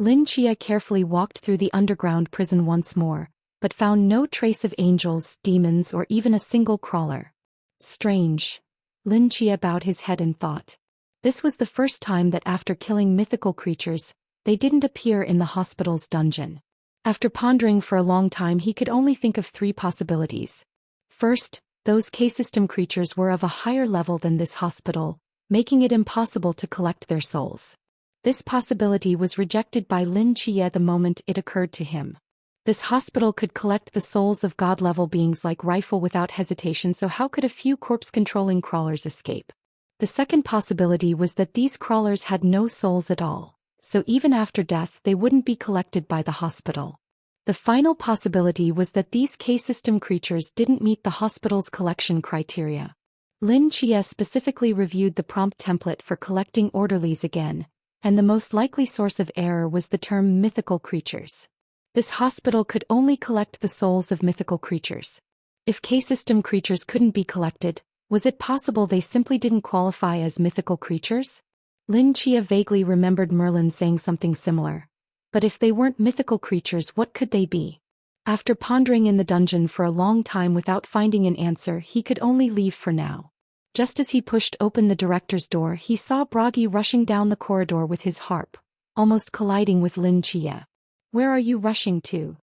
Lin Chia carefully walked through the underground prison once more, but found no trace of angels, demons, or even a single crawler. Strange. Lin Chia bowed his head in thought. This was the first time that after killing mythical creatures, they didn't appear in the hospital's dungeon. After pondering for a long time, he could only think of 3 possibilities. First, those K-system creatures were of a higher level than this hospital, making it impossible to collect their souls. This possibility was rejected by Lin Chia the moment it occurred to him. This hospital could collect the souls of god-level beings like Rifle without hesitation, so how could a few corpse-controlling crawlers escape? The second possibility was that these crawlers had no souls at all, so even after death they wouldn't be collected by the hospital. The final possibility was that these K-system creatures didn't meet the hospital's collection criteria. Lin Chia specifically reviewed the prompt template for collecting orderlies again, and the most likely source of error was the term mythical creatures. This hospital could only collect the souls of mythical creatures. If K-system creatures couldn't be collected, was it possible they simply didn't qualify as mythical creatures? Lin Chia vaguely remembered Merlin saying something similar. But if they weren't mythical creatures, what could they be? After pondering in the dungeon for a long time without finding an answer, he could only leave for now. Just as he pushed open the director's door, he saw Bragi rushing down the corridor with his harp, almost colliding with Lin Chia. "Where are you rushing to?"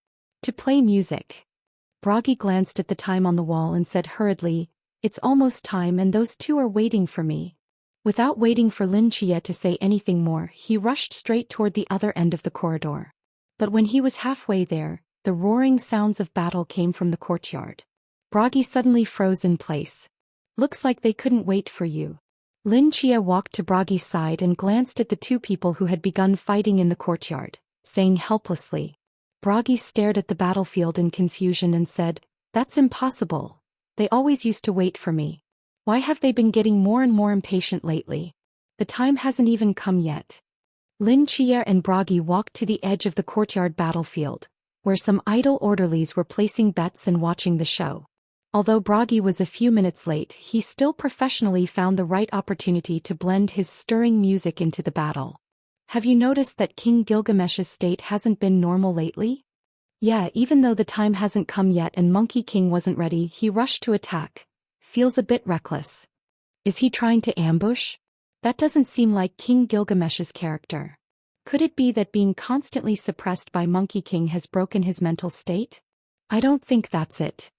"To play music." Bragi glanced at the time on the wall and said hurriedly, "It's almost time and those 2 are waiting for me." Without waiting for Lin Chia to say anything more, he rushed straight toward the other end of the corridor. But when he was halfway there, the roaring sounds of battle came from the courtyard. Bragi suddenly froze in place. "Looks like they couldn't wait for you." Lin Chia walked to Bragi's side and glanced at the 2 people who had begun fighting in the courtyard, saying helplessly. Bragi stared at the battlefield in confusion and said, "That's impossible. They always used to wait for me. Why have they been getting more and more impatient lately? The time hasn't even come yet." Lin Chia and Bragi walked to the edge of the courtyard battlefield, where some idle orderlies were placing bets and watching the show. Although Bragi was a few minutes late, he still professionally found the right opportunity to blend his stirring music into the battle. "Have you noticed that King Gilgamesh's state hasn't been normal lately?" "Yeah, even though the time hasn't come yet and Monkey King wasn't ready, he rushed to attack. Feels a bit reckless." "Is he trying to ambush?" "That doesn't seem like King Gilgamesh's character." "Could it be that being constantly suppressed by Monkey King has broken his mental state?" "I don't think that's it."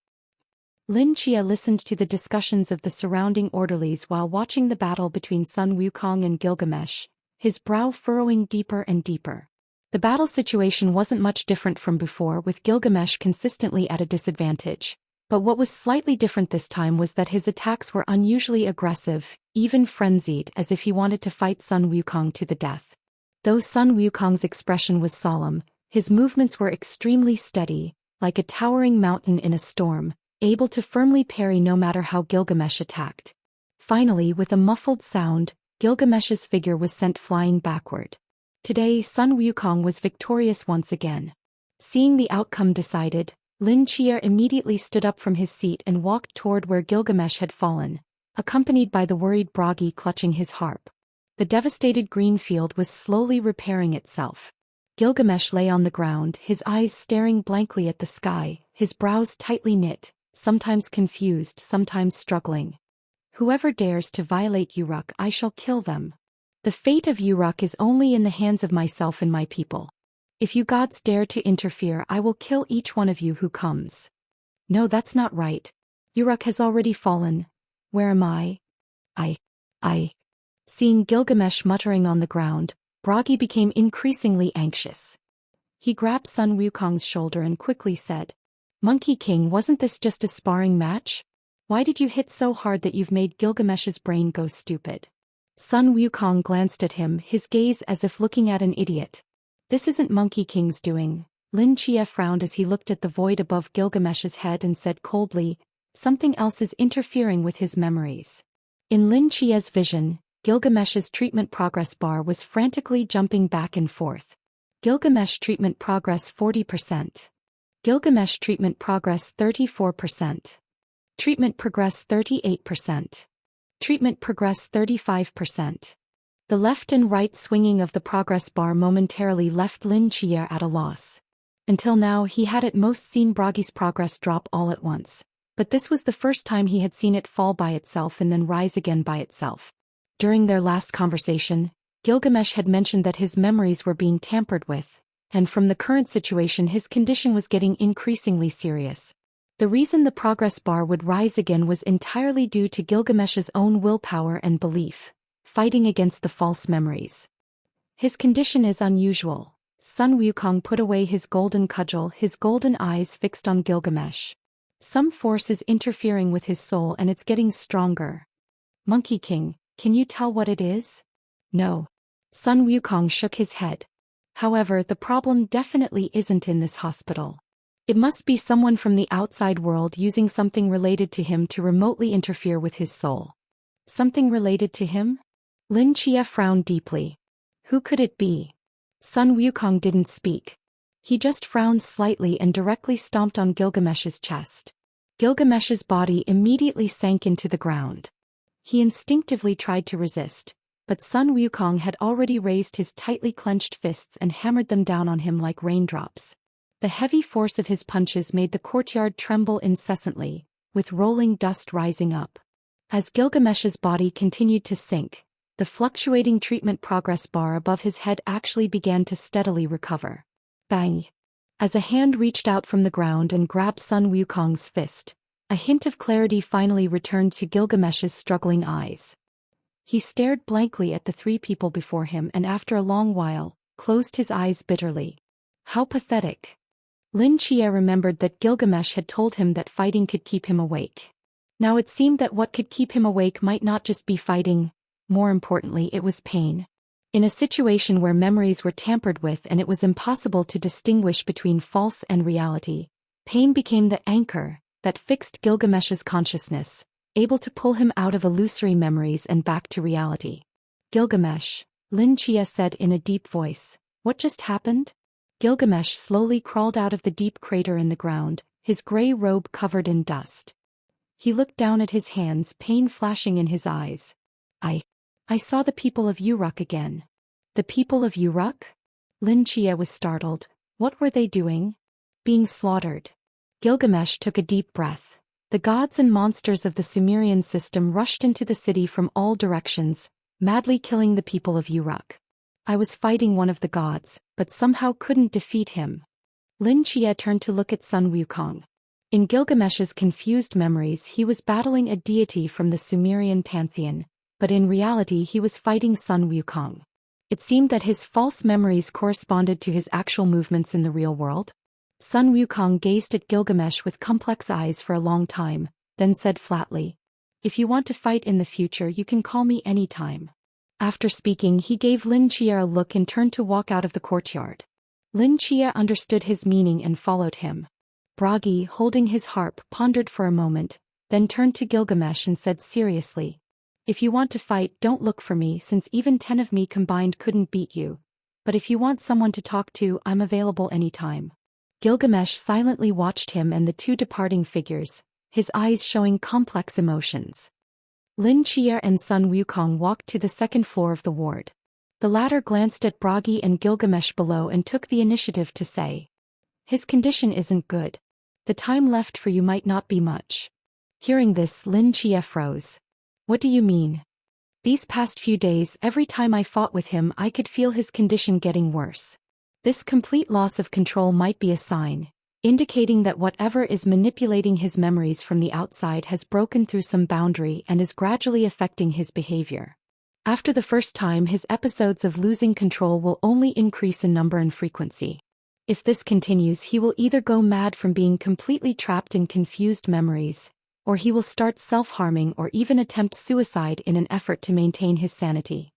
Lin Chia listened to the discussions of the surrounding orderlies while watching the battle between Sun Wukong and Gilgamesh, his brow furrowing deeper and deeper. The battle situation wasn't much different from before, with Gilgamesh consistently at a disadvantage. But what was slightly different this time was that his attacks were unusually aggressive, even frenzied, as if he wanted to fight Sun Wukong to the death. Though Sun Wukong's expression was solemn, his movements were extremely steady, like a towering mountain in a storm, able to firmly parry no matter how Gilgamesh attacked. Finally, with a muffled sound, Gilgamesh's figure was sent flying backward. Today, Sun Wukong was victorious once again. Seeing the outcome decided, Lin Chia immediately stood up from his seat and walked toward where Gilgamesh had fallen, accompanied by the worried Bragi clutching his harp. The devastated green field was slowly repairing itself. Gilgamesh lay on the ground, his eyes staring blankly at the sky, his brows tightly knit, sometimes confused, sometimes struggling. "Whoever dares to violate Uruk, I shall kill them. The fate of Uruk is only in the hands of myself and my people. If you gods dare to interfere, I will kill each one of you who comes." "No, that's not right. Uruk has already fallen. Where am I?" I. Seeing Gilgamesh muttering on the ground, Bragi became increasingly anxious. He grabbed Sun Wukong's shoulder and quickly said, "Monkey King, wasn't this just a sparring match? Why did you hit so hard that you've made Gilgamesh's brain go stupid?" Sun Wukong glanced at him, his gaze as if looking at an idiot. "This isn't Monkey King's doing." Lin Chia frowned as he looked at the void above Gilgamesh's head and said coldly, "Something else is interfering with his memories." In Lin Chia's vision, Gilgamesh's treatment progress bar was frantically jumping back and forth. Gilgamesh treatment progress 40%. Gilgamesh treatment progress 34%. Treatment progress 38%. Treatment progress 35%. The left and right swinging of the progress bar momentarily left Lin Chia at a loss. Until now he had at most seen Bragi's progress drop all at once, but this was the first time he had seen it fall by itself and then rise again by itself. During their last conversation, Gilgamesh had mentioned that his memories were being tampered with, and from the current situation his condition was getting increasingly serious. The reason the progress bar would rise again was entirely due to Gilgamesh's own willpower and belief, fighting against the false memories. His condition is unusual. Sun Wukong put away his golden cudgel, his golden eyes fixed on Gilgamesh. Some force is interfering with his soul and it's getting stronger. Monkey King, can you tell what it is? No. Sun Wukong shook his head. However, the problem definitely isn't in this hospital. It must be someone from the outside world using something related to him to remotely interfere with his soul. Something related to him? Lin Chia frowned deeply. Who could it be? Sun Wukong didn't speak. He just frowned slightly and directly stomped on Gilgamesh's chest. Gilgamesh's body immediately sank into the ground. He instinctively tried to resist, but Sun Wukong had already raised his tightly clenched fists and hammered them down on him like raindrops. The heavy force of his punches made the courtyard tremble incessantly, with rolling dust rising up. As Gilgamesh's body continued to sink, the fluctuating treatment progress bar above his head actually began to steadily recover. Bang! As a hand reached out from the ground and grabbed Sun Wukong's fist, a hint of clarity finally returned to Gilgamesh's struggling eyes. He stared blankly at the three people before him and after a long while, closed his eyes bitterly. How pathetic. Lin Chia remembered that Gilgamesh had told him that fighting could keep him awake. Now it seemed that what could keep him awake might not just be fighting. More importantly, it was pain. In a situation where memories were tampered with and it was impossible to distinguish between false and reality, pain became the anchor that fixed Gilgamesh's consciousness, able to pull him out of illusory memories and back to reality. Gilgamesh, Lin Chia said in a deep voice, what just happened? Gilgamesh slowly crawled out of the deep crater in the ground, his gray robe covered in dust. He looked down at his hands, pain flashing in his eyes. I saw the people of Uruk again. The people of Uruk? Lin Chia was startled. What were they doing? Being slaughtered. Gilgamesh took a deep breath. The gods and monsters of the Sumerian system rushed into the city from all directions, madly killing the people of Uruk. I was fighting one of the gods, but somehow couldn't defeat him. Lin Chia turned to look at Sun Wukong. In Gilgamesh's confused memories he was battling a deity from the Sumerian pantheon, but in reality he was fighting Sun Wukong. It seemed that his false memories corresponded to his actual movements in the real world. Sun Wukong gazed at Gilgamesh with complex eyes for a long time, then said flatly, if you want to fight in the future you can call me any time. After speaking he gave Lin Chia a look and turned to walk out of the courtyard. Lin Chia understood his meaning and followed him. Bragi, holding his harp, pondered for a moment, then turned to Gilgamesh and said seriously, if you want to fight don't look for me since even 10 of me combined couldn't beat you. But if you want someone to talk to I'm available anytime. Gilgamesh silently watched him and the two departing figures, his eyes showing complex emotions. Lin Chia and Sun Wukong walked to the second floor of the ward. The latter glanced at Bragi and Gilgamesh below and took the initiative to say, his condition isn't good. The time left for you might not be much. Hearing this, Lin Chia froze. What do you mean? These past few days, every time I fought with him I could feel his condition getting worse. This complete loss of control might be a sign, indicating that whatever is manipulating his memories from the outside has broken through some boundary and is gradually affecting his behavior. After the first time his episodes of losing control will only increase in number and frequency. If this continues he will either go mad from being completely trapped in confused memories, or he will start self-harming or even attempt suicide in an effort to maintain his sanity.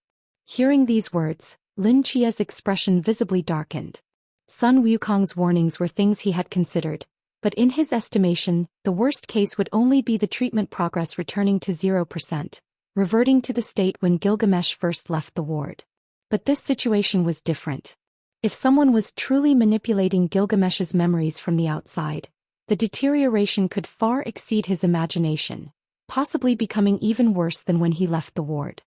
Hearing these words, Lin Chia's expression visibly darkened. Sun Wukong's warnings were things he had considered, but in his estimation, the worst case would only be the treatment progress returning to 0%, reverting to the state when Gilgamesh first left the ward. But this situation was different. If someone was truly manipulating Gilgamesh's memories from the outside, the deterioration could far exceed his imagination, possibly becoming even worse than when he left the ward.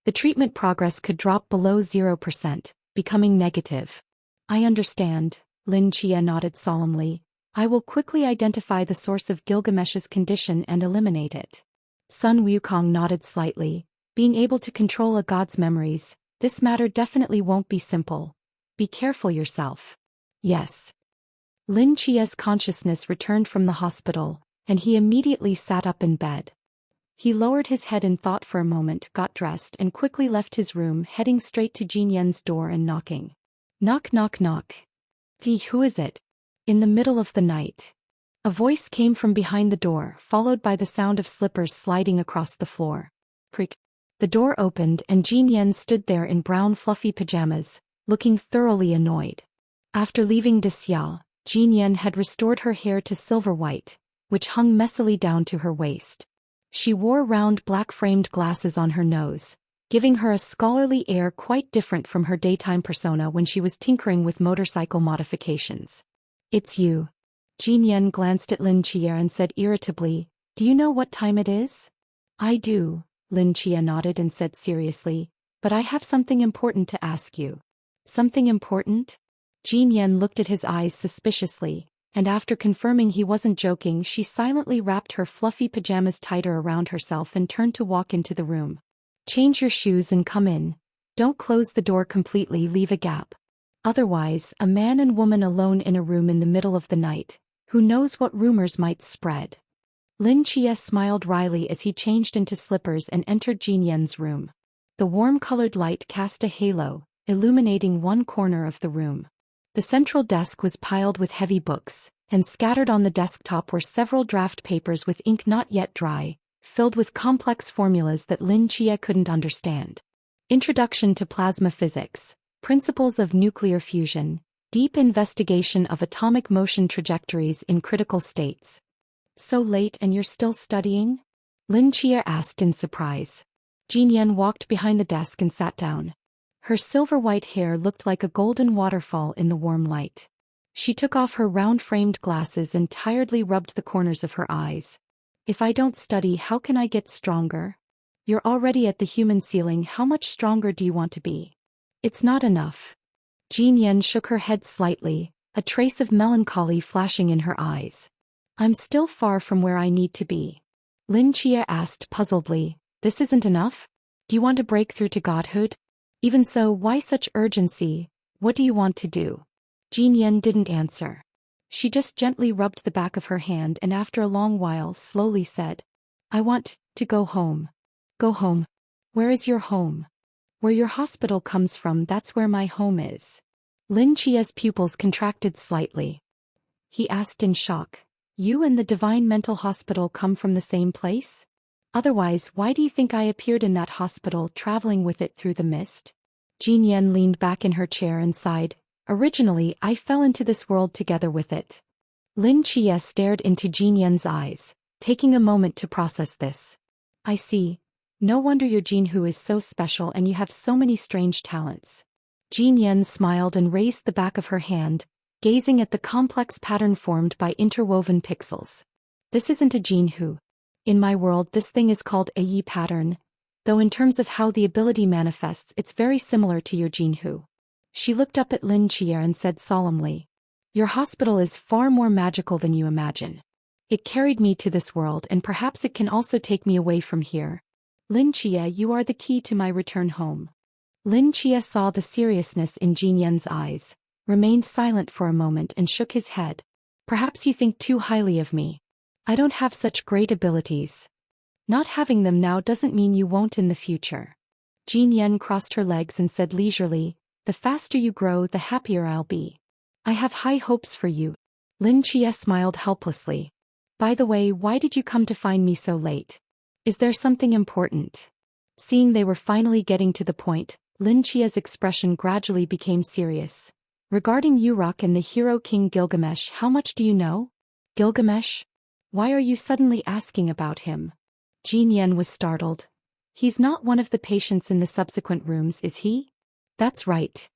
The treatment progress could drop below 0%, becoming negative. I understand, Lin Chia nodded solemnly. I will quickly identify the source of Gilgamesh's condition and eliminate it. Sun Wukong nodded slightly. Being able to control a god's memories, this matter definitely won't be simple. Be careful yourself. Yes. Lin Chia's consciousness returned from the hospital, and he immediately sat up in bed. He lowered his head in thought for a moment, got dressed and quickly left his room, heading straight to Jin Yan's door and knocking. Knock knock knock. Who is it? In the middle of the night. A voice came from behind the door, followed by the sound of slippers sliding across the floor. Creak. The door opened and Jin Yan stood there in brown fluffy pajamas, looking thoroughly annoyed. After leaving Dexiao, Jin Yan had restored her hair to silver white, which hung messily down to her waist. She wore round black-framed glasses on her nose, giving her a scholarly air quite different from her daytime persona when she was tinkering with motorcycle modifications. It's you. Jin Yan glanced at Lin Chia and said irritably, Do you know what time it is? I do, Lin Chia nodded and said seriously, but I have something important to ask you. Something important? Jin Yan looked at his eyes suspiciously, and after confirming he wasn't joking, she silently wrapped her fluffy pajamas tighter around herself and turned to walk into the room. Change your shoes and come in. Don't close the door completely, leave a gap. Otherwise, a man and woman alone in a room in the middle of the night, who knows what rumors might spread. Lin Chia smiled wryly as he changed into slippers and entered Jin Yan's room. The warm-colored light cast a halo, illuminating one corner of the room. The central desk was piled with heavy books, and scattered on the desktop were several draft papers with ink not yet dry, filled with complex formulas that Lin Chia couldn't understand. Introduction to Plasma Physics, Principles of Nuclear Fusion, Deep Investigation of Atomic Motion Trajectories in Critical States. So late and you're still studying? Lin Chia asked in surprise. Jin Yan walked behind the desk and sat down. Her silver-white hair looked like a golden waterfall in the warm light. She took off her round-framed glasses and tiredly rubbed the corners of her eyes. If I don't study, how can I get stronger? You're already at the human ceiling, how much stronger do you want to be? It's not enough. Jin Yan shook her head slightly, a trace of melancholy flashing in her eyes. I'm still far from where I need to be. Lin Chia asked puzzledly, This isn't enough? Do you want to break through to godhood? Even so, why such urgency? What do you want to do? Jin Yan didn't answer. She just gently rubbed the back of her hand and after a long while slowly said, I want to go home. Go home. Where is your home? Where your hospital comes from, that's where my home is. Lin Chia's pupils contracted slightly. He asked in shock, You and the Divine Mental Hospital come from the same place? Otherwise, why do you think I appeared in that hospital traveling with it through the mist? Jin Yan leaned back in her chair and sighed. Originally, I fell into this world together with it. Lin Chia stared into Jin Yan's eyes, taking a moment to process this. I see. No wonder your Jin Hu is so special and you have so many strange talents. Jin Yan smiled and raised the back of her hand, gazing at the complex pattern formed by interwoven pixels. This isn't a Jin Hu. In my world, this thing is called a Yi pattern, though in terms of how the ability manifests, it's very similar to your Jin Hu. She looked up at Lin Chia and said solemnly, Your hospital is far more magical than you imagine. It carried me to this world and perhaps it can also take me away from here. Lin Chia, you are the key to my return home. Lin Chia saw the seriousness in Jin Yan's eyes, remained silent for a moment and shook his head. Perhaps you think too highly of me. I don't have such great abilities. Not having them now doesn't mean you won't in the future. Jin Yan crossed her legs and said leisurely, The faster you grow, the happier I'll be. I have high hopes for you. Lin Chia smiled helplessly. By the way, why did you come to find me so late? Is there something important? Seeing they were finally getting to the point, Lin Chia's expression gradually became serious. Regarding Uruk and the hero King Gilgamesh, how much do you know? Gilgamesh? Why are you suddenly asking about him? Jin Yan was startled. He's not one of the patients in the subsequent rooms, is he? That's right.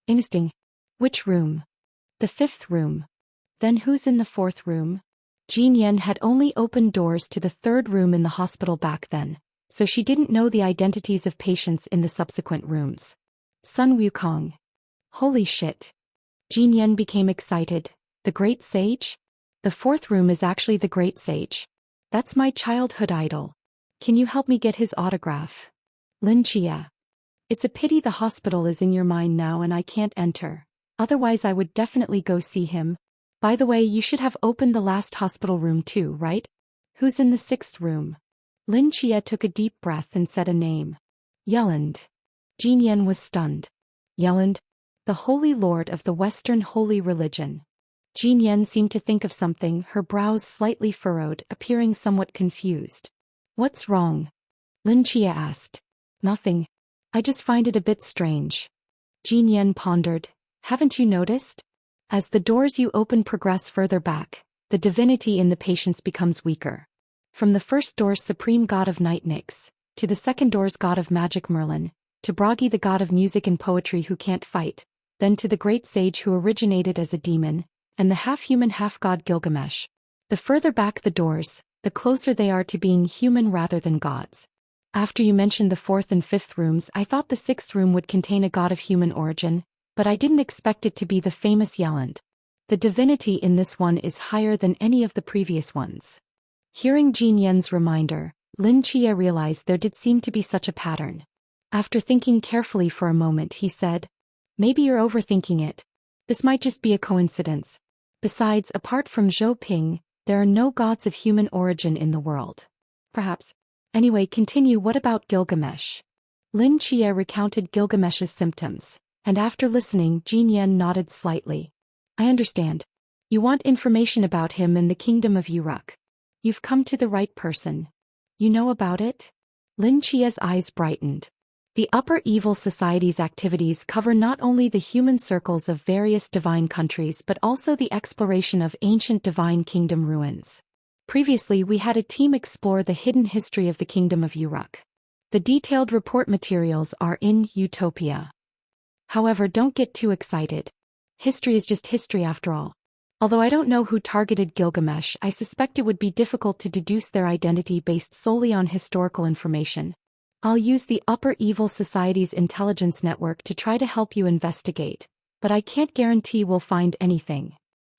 Interesting. Which room? The 5th room. Then who's in the 4th room? Jin Yan had only opened doors to the 3rd room in the hospital back then, so she didn't know the identities of patients in the subsequent rooms. Sun Wukong. Holy shit. Jin Yan became excited. The Great Sage? The fourth room is actually the Great Sage. That's my childhood idol. Can you help me get his autograph? Lin Chia. It's a pity the hospital is in your mind now and I can't enter. Otherwise I would definitely go see him. By the way, you should have opened the last hospital room too, right? Who's in the sixth room? Lin Chia took a deep breath and said a name. Yeland. Jin Yan was stunned. Yeland? The Holy Lord of the Western Holy Religion. Jin Yan seemed to think of something, her brows slightly furrowed, appearing somewhat confused. What's wrong? Lin Chia asked. Nothing. I just find it a bit strange. Jin Yan pondered. Haven't you noticed? As the doors you open progress further back, the divinity in the patients becomes weaker. From the first door's supreme god of night Nyx, to the second door's god of magic Merlin, to Bragi the god of music and poetry who can't fight, then to the great sage who originated as a demon, and the half-human half-god Gilgamesh. The further back the doors, the closer they are to being human rather than gods. After you mentioned the fourth and fifth rooms, I thought the sixth room would contain a god of human origin, but I didn't expect it to be the famous Yeland. The divinity in this one is higher than any of the previous ones. Hearing Jin Yan's reminder, Lin Chia realized there did seem to be such a pattern. After thinking carefully for a moment, he said, Maybe you're overthinking it. This might just be a coincidence. Besides, apart from Zhou Ping, there are no gods of human origin in the world. Perhaps. Anyway, continue. What about Gilgamesh? Lin Chia recounted Gilgamesh's symptoms, and after listening, Jin Yan nodded slightly. I understand. You want information about him and the kingdom of Uruk. You've come to the right person. You know about it? Lin Chia's eyes brightened. The Upper Evil Society's activities cover not only the human circles of various divine countries but also the exploration of ancient divine kingdom ruins. Previously, we had a team explore the hidden history of the kingdom of Uruk. The detailed report materials are in Utopia. However, don't get too excited. History is just history after all. Although I don't know who targeted Gilgamesh, I suspect it would be difficult to deduce their identity based solely on historical information. I'll use the Upper Evil Society's intelligence network to try to help you investigate, but I can't guarantee we'll find anything.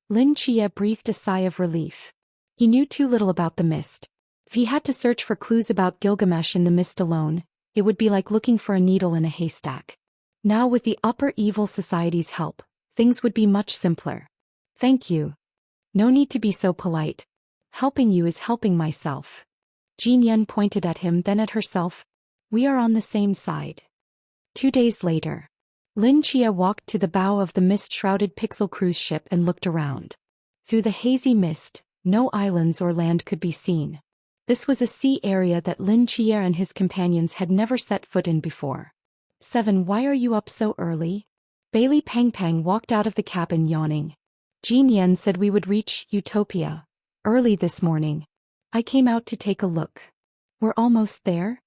Lin Chia breathed a sigh of relief. He knew too little about the mist. If he had to search for clues about Gilgamesh in the mist alone, it would be like looking for a needle in a haystack. Now with the Upper Evil Society's help, things would be much simpler. Thank you. No need to be so polite. Helping you is helping myself. Jin Yan pointed at him, then at herself. We are on the same side. 2 days later. Lin Chia walked to the bow of the mist-shrouded Pixel cruise ship and looked around. Through the hazy mist, no islands or land could be seen. This was a sea area that Lin Chia and his companions had never set foot in before. 7. Why are you up so early? Bailey Pang Pang walked out of the cabin yawning. Jin Yan said we would reach Utopia early this morning. I came out to take a look. We're almost there?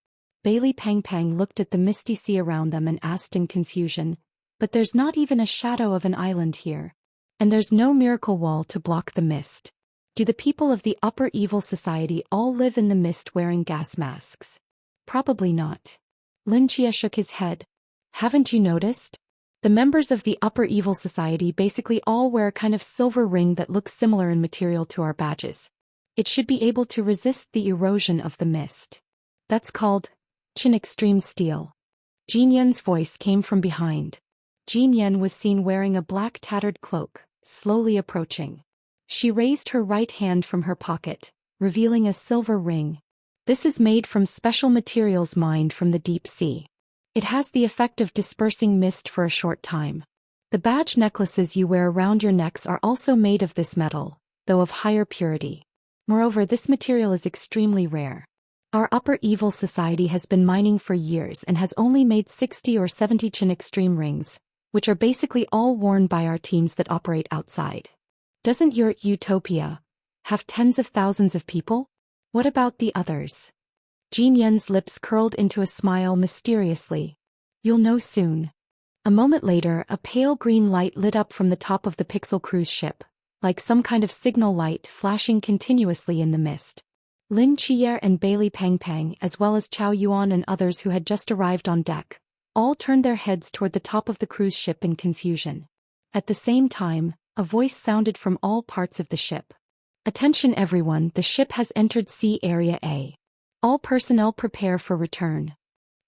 Bailey Pang Pang looked at the misty sea around them and asked in confusion, but there's not even a shadow of an island here. And there's no miracle wall to block the mist. Do the people of the Upper Evil Society all live in the mist wearing gas masks? Probably not. Lin Chia shook his head. Haven't you noticed? The members of the Upper Evil Society basically all wear a kind of silver ring that looks similar in material to our badges. It should be able to resist the erosion of the mist. That's called Chin Extreme Steel. Jin Yan's voice came from behind. Jin Yan was seen wearing a black tattered cloak, slowly approaching. She raised her right hand from her pocket, revealing a silver ring. This is made from special materials mined from the deep sea. It has the effect of dispersing mist for a short time. The badge necklaces you wear around your necks are also made of this metal, though of higher purity. Moreover, this material is extremely rare. Our Upper Evil Society has been mining for years and has only made 60 or 70 Chin Extreme rings, which are basically all worn by our teams that operate outside. Doesn't your Utopia have tens of thousands of people? What about the others? Jin Yan's lips curled into a smile mysteriously. You'll know soon. A moment later, a pale green light lit up from the top of the Pixel cruise ship, like some kind of signal light flashing continuously in the mist. Lin Qier and Bailey Pang, as well as Chao Yuan and others who had just arrived on deck, all turned their heads toward the top of the cruise ship in confusion. At the same time, a voice sounded from all parts of the ship. "Attention everyone, the ship has entered Sea Area A. All personnel prepare for return."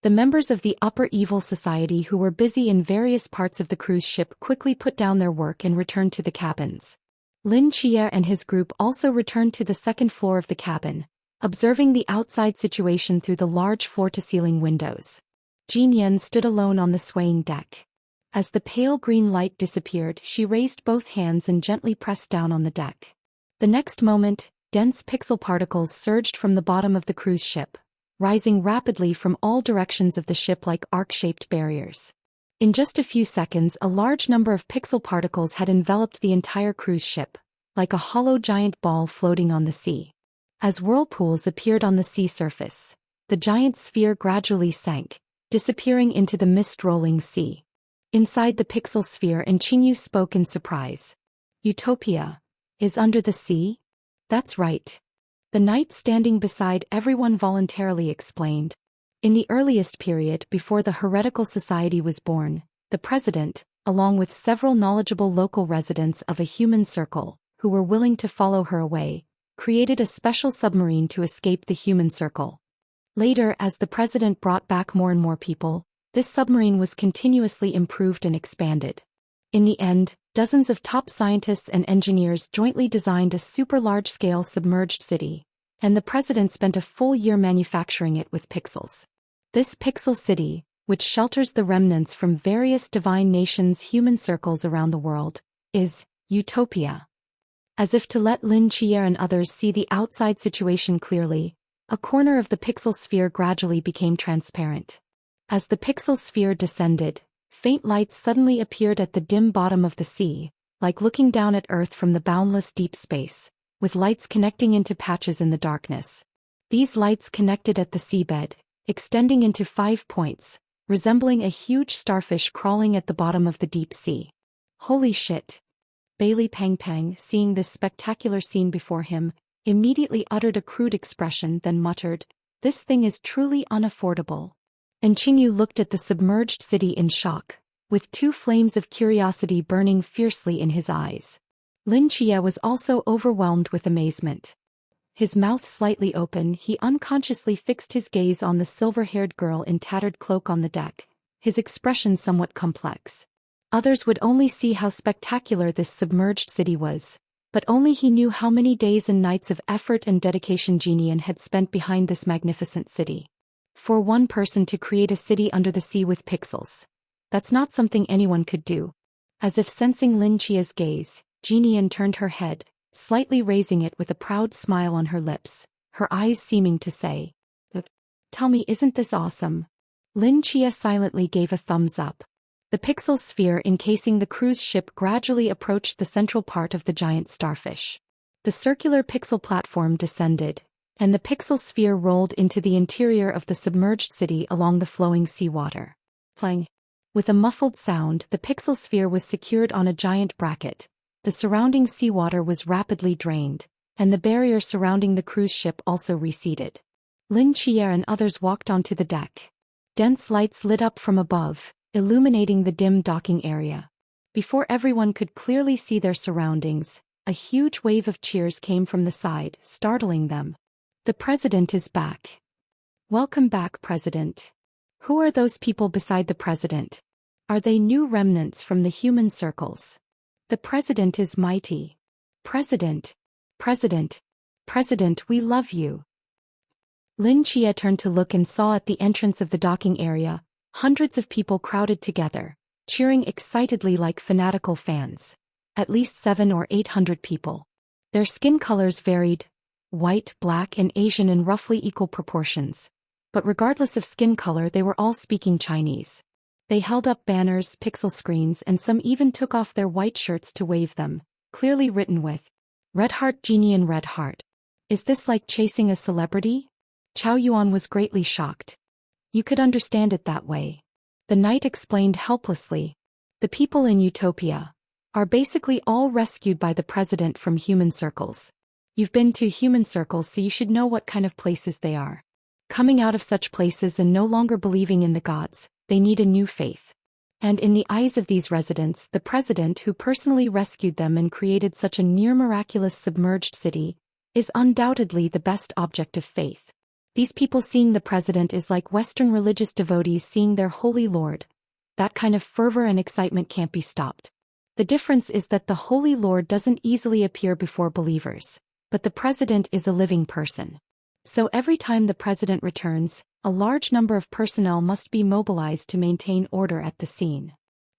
The members of the Upper Evil Society who were busy in various parts of the cruise ship quickly put down their work and returned to the cabins. Lin Qier and his group also returned to the second floor of the cabin, observing the outside situation through the large floor-to-ceiling windows. Jin Yan stood alone on the swaying deck. As the pale green light disappeared, she raised both hands and gently pressed down on the deck. The next moment, dense pixel particles surged from the bottom of the cruise ship, rising rapidly from all directions of the ship like arc-shaped barriers. In just a few seconds, a large number of pixel particles had enveloped the entire cruise ship, like a hollow giant ball floating on the sea. As whirlpools appeared on the sea surface, the giant sphere gradually sank, disappearing into the mist-rolling sea. Inside the pixel sphere, Qingyu spoke in surprise. "Utopia is under the sea?" "That's right." The knight standing beside everyone voluntarily explained. In the earliest period before the heretical society was born, the president, along with several knowledgeable local residents of a human circle, who were willing to follow her away, created a special submarine to escape the human circle. Later, as the president brought back more and more people, this submarine was continuously improved and expanded. In the end, dozens of top scientists and engineers jointly designed a super-large-scale submerged city, and the president spent a full year manufacturing it with pixels. This pixel city, which shelters the remnants from various divine nations' human circles around the world, is Utopia. As if to let Lin Qier and others see the outside situation clearly, a corner of the pixel sphere gradually became transparent. As the pixel sphere descended, faint lights suddenly appeared at the dim bottom of the sea, like looking down at Earth from the boundless deep space, with lights connecting into patches in the darkness. These lights connected at the seabed, extending into 5 points, resembling a huge starfish crawling at the bottom of the deep sea. "Holy shit!" Bailey Pang, seeing this spectacular scene before him, immediately uttered a crude expression, then muttered, "This thing is truly unaffordable." And Qingyu looked at the submerged city in shock, with 2 flames of curiosity burning fiercely in his eyes. Lin Qier was also overwhelmed with amazement. His mouth slightly open, he unconsciously fixed his gaze on the silver-haired girl in tattered cloak on the deck, his expression somewhat complex. Others would only see how spectacular this submerged city was, but only he knew how many days and nights of effort and dedication Jin Yan had spent behind this magnificent city. For one person to create a city under the sea with pixels, that's not something anyone could do. As if sensing Lin Qia's gaze, Jin Yan turned her head, slightly raising it with a proud smile on her lips, her eyes seeming to say, "Tell me, isn't this awesome?" Lin Qia silently gave a thumbs up. The pixel sphere encasing the cruise ship gradually approached the central part of the giant starfish. The circular pixel platform descended, and the pixel sphere rolled into the interior of the submerged city along the flowing seawater. Clang. With a muffled sound, the pixel sphere was secured on a giant bracket. The surrounding seawater was rapidly drained, and the barrier surrounding the cruise ship also receded. Lin Qier and others walked onto the deck. Dense lights lit up from above, illuminating the dim docking area. Before everyone could clearly see their surroundings, a huge wave of cheers came from the side, startling them. "The president is back." "Welcome back, President." "Who are those people beside the president? Are they new remnants from the human circles?" "The president is mighty." "President, President, President, we love you." Lin Qier turned to look and saw at the entrance of the docking area, hundreds of people crowded together, cheering excitedly like fanatical fans. At least 700 or 800 people. Their skin colors varied, white, black, and Asian in roughly equal proportions. But regardless of skin color, they were all speaking Chinese. They held up banners, pixel screens, and some even took off their white shirts to wave them, clearly written with "Red Heart Genie" and "Red Heart." "Is this like chasing a celebrity?" Chao Yuan was greatly shocked. "You could understand it that way." The knight explained helplessly. "The people in Utopia are basically all rescued by the president from human circles. You've been to human circles, so you should know what kind of places they are. Coming out of such places and no longer believing in the gods, they need a new faith. And in the eyes of these residents, the president who personally rescued them and created such a near-miraculous submerged city is undoubtedly the best object of faith. These people seeing the president is like Western religious devotees seeing their holy Lord. That kind of fervor and excitement can't be stopped. The difference is that the Holy Lord doesn't easily appear before believers, but the president is a living person. So every time the president returns, a large number of personnel must be mobilized to maintain order at the scene.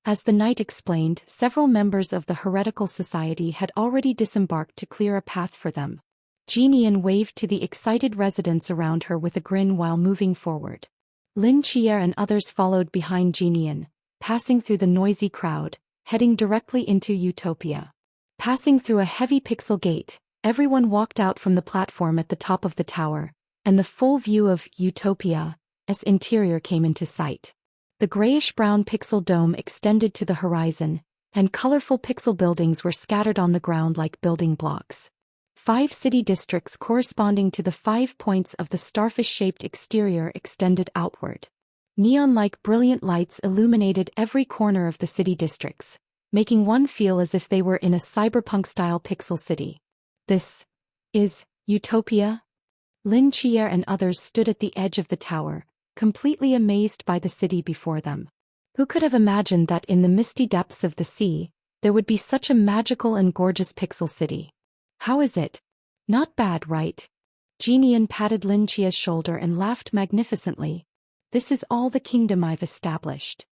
As the knight explained, several members of the heretical society had already disembarked to clear a path for them. Jinian waved to the excited residents around her with a grin while moving forward. Lin Qier and others followed behind Jinian, passing through the noisy crowd, heading directly into Utopia. Passing through a heavy pixel gate, everyone walked out from the platform at the top of the tower, and the full view of Utopia's interior came into sight. The grayish-brown pixel dome extended to the horizon, and colorful pixel buildings were scattered on the ground like building blocks. 5 city districts corresponding to the 5 points of the starfish-shaped exterior extended outward. Neon-like brilliant lights illuminated every corner of the city districts, making one feel as if they were in a cyberpunk-style pixel city. This is Utopia? Lin Qier and others stood at the edge of the tower, completely amazed by the city before them. Who could have imagined that in the misty depths of the sea, there would be such a magical and gorgeous pixel city? How is it? Not bad, right? Jinian patted Lin Qia's shoulder and laughed magnificently. This is all the kingdom I've established.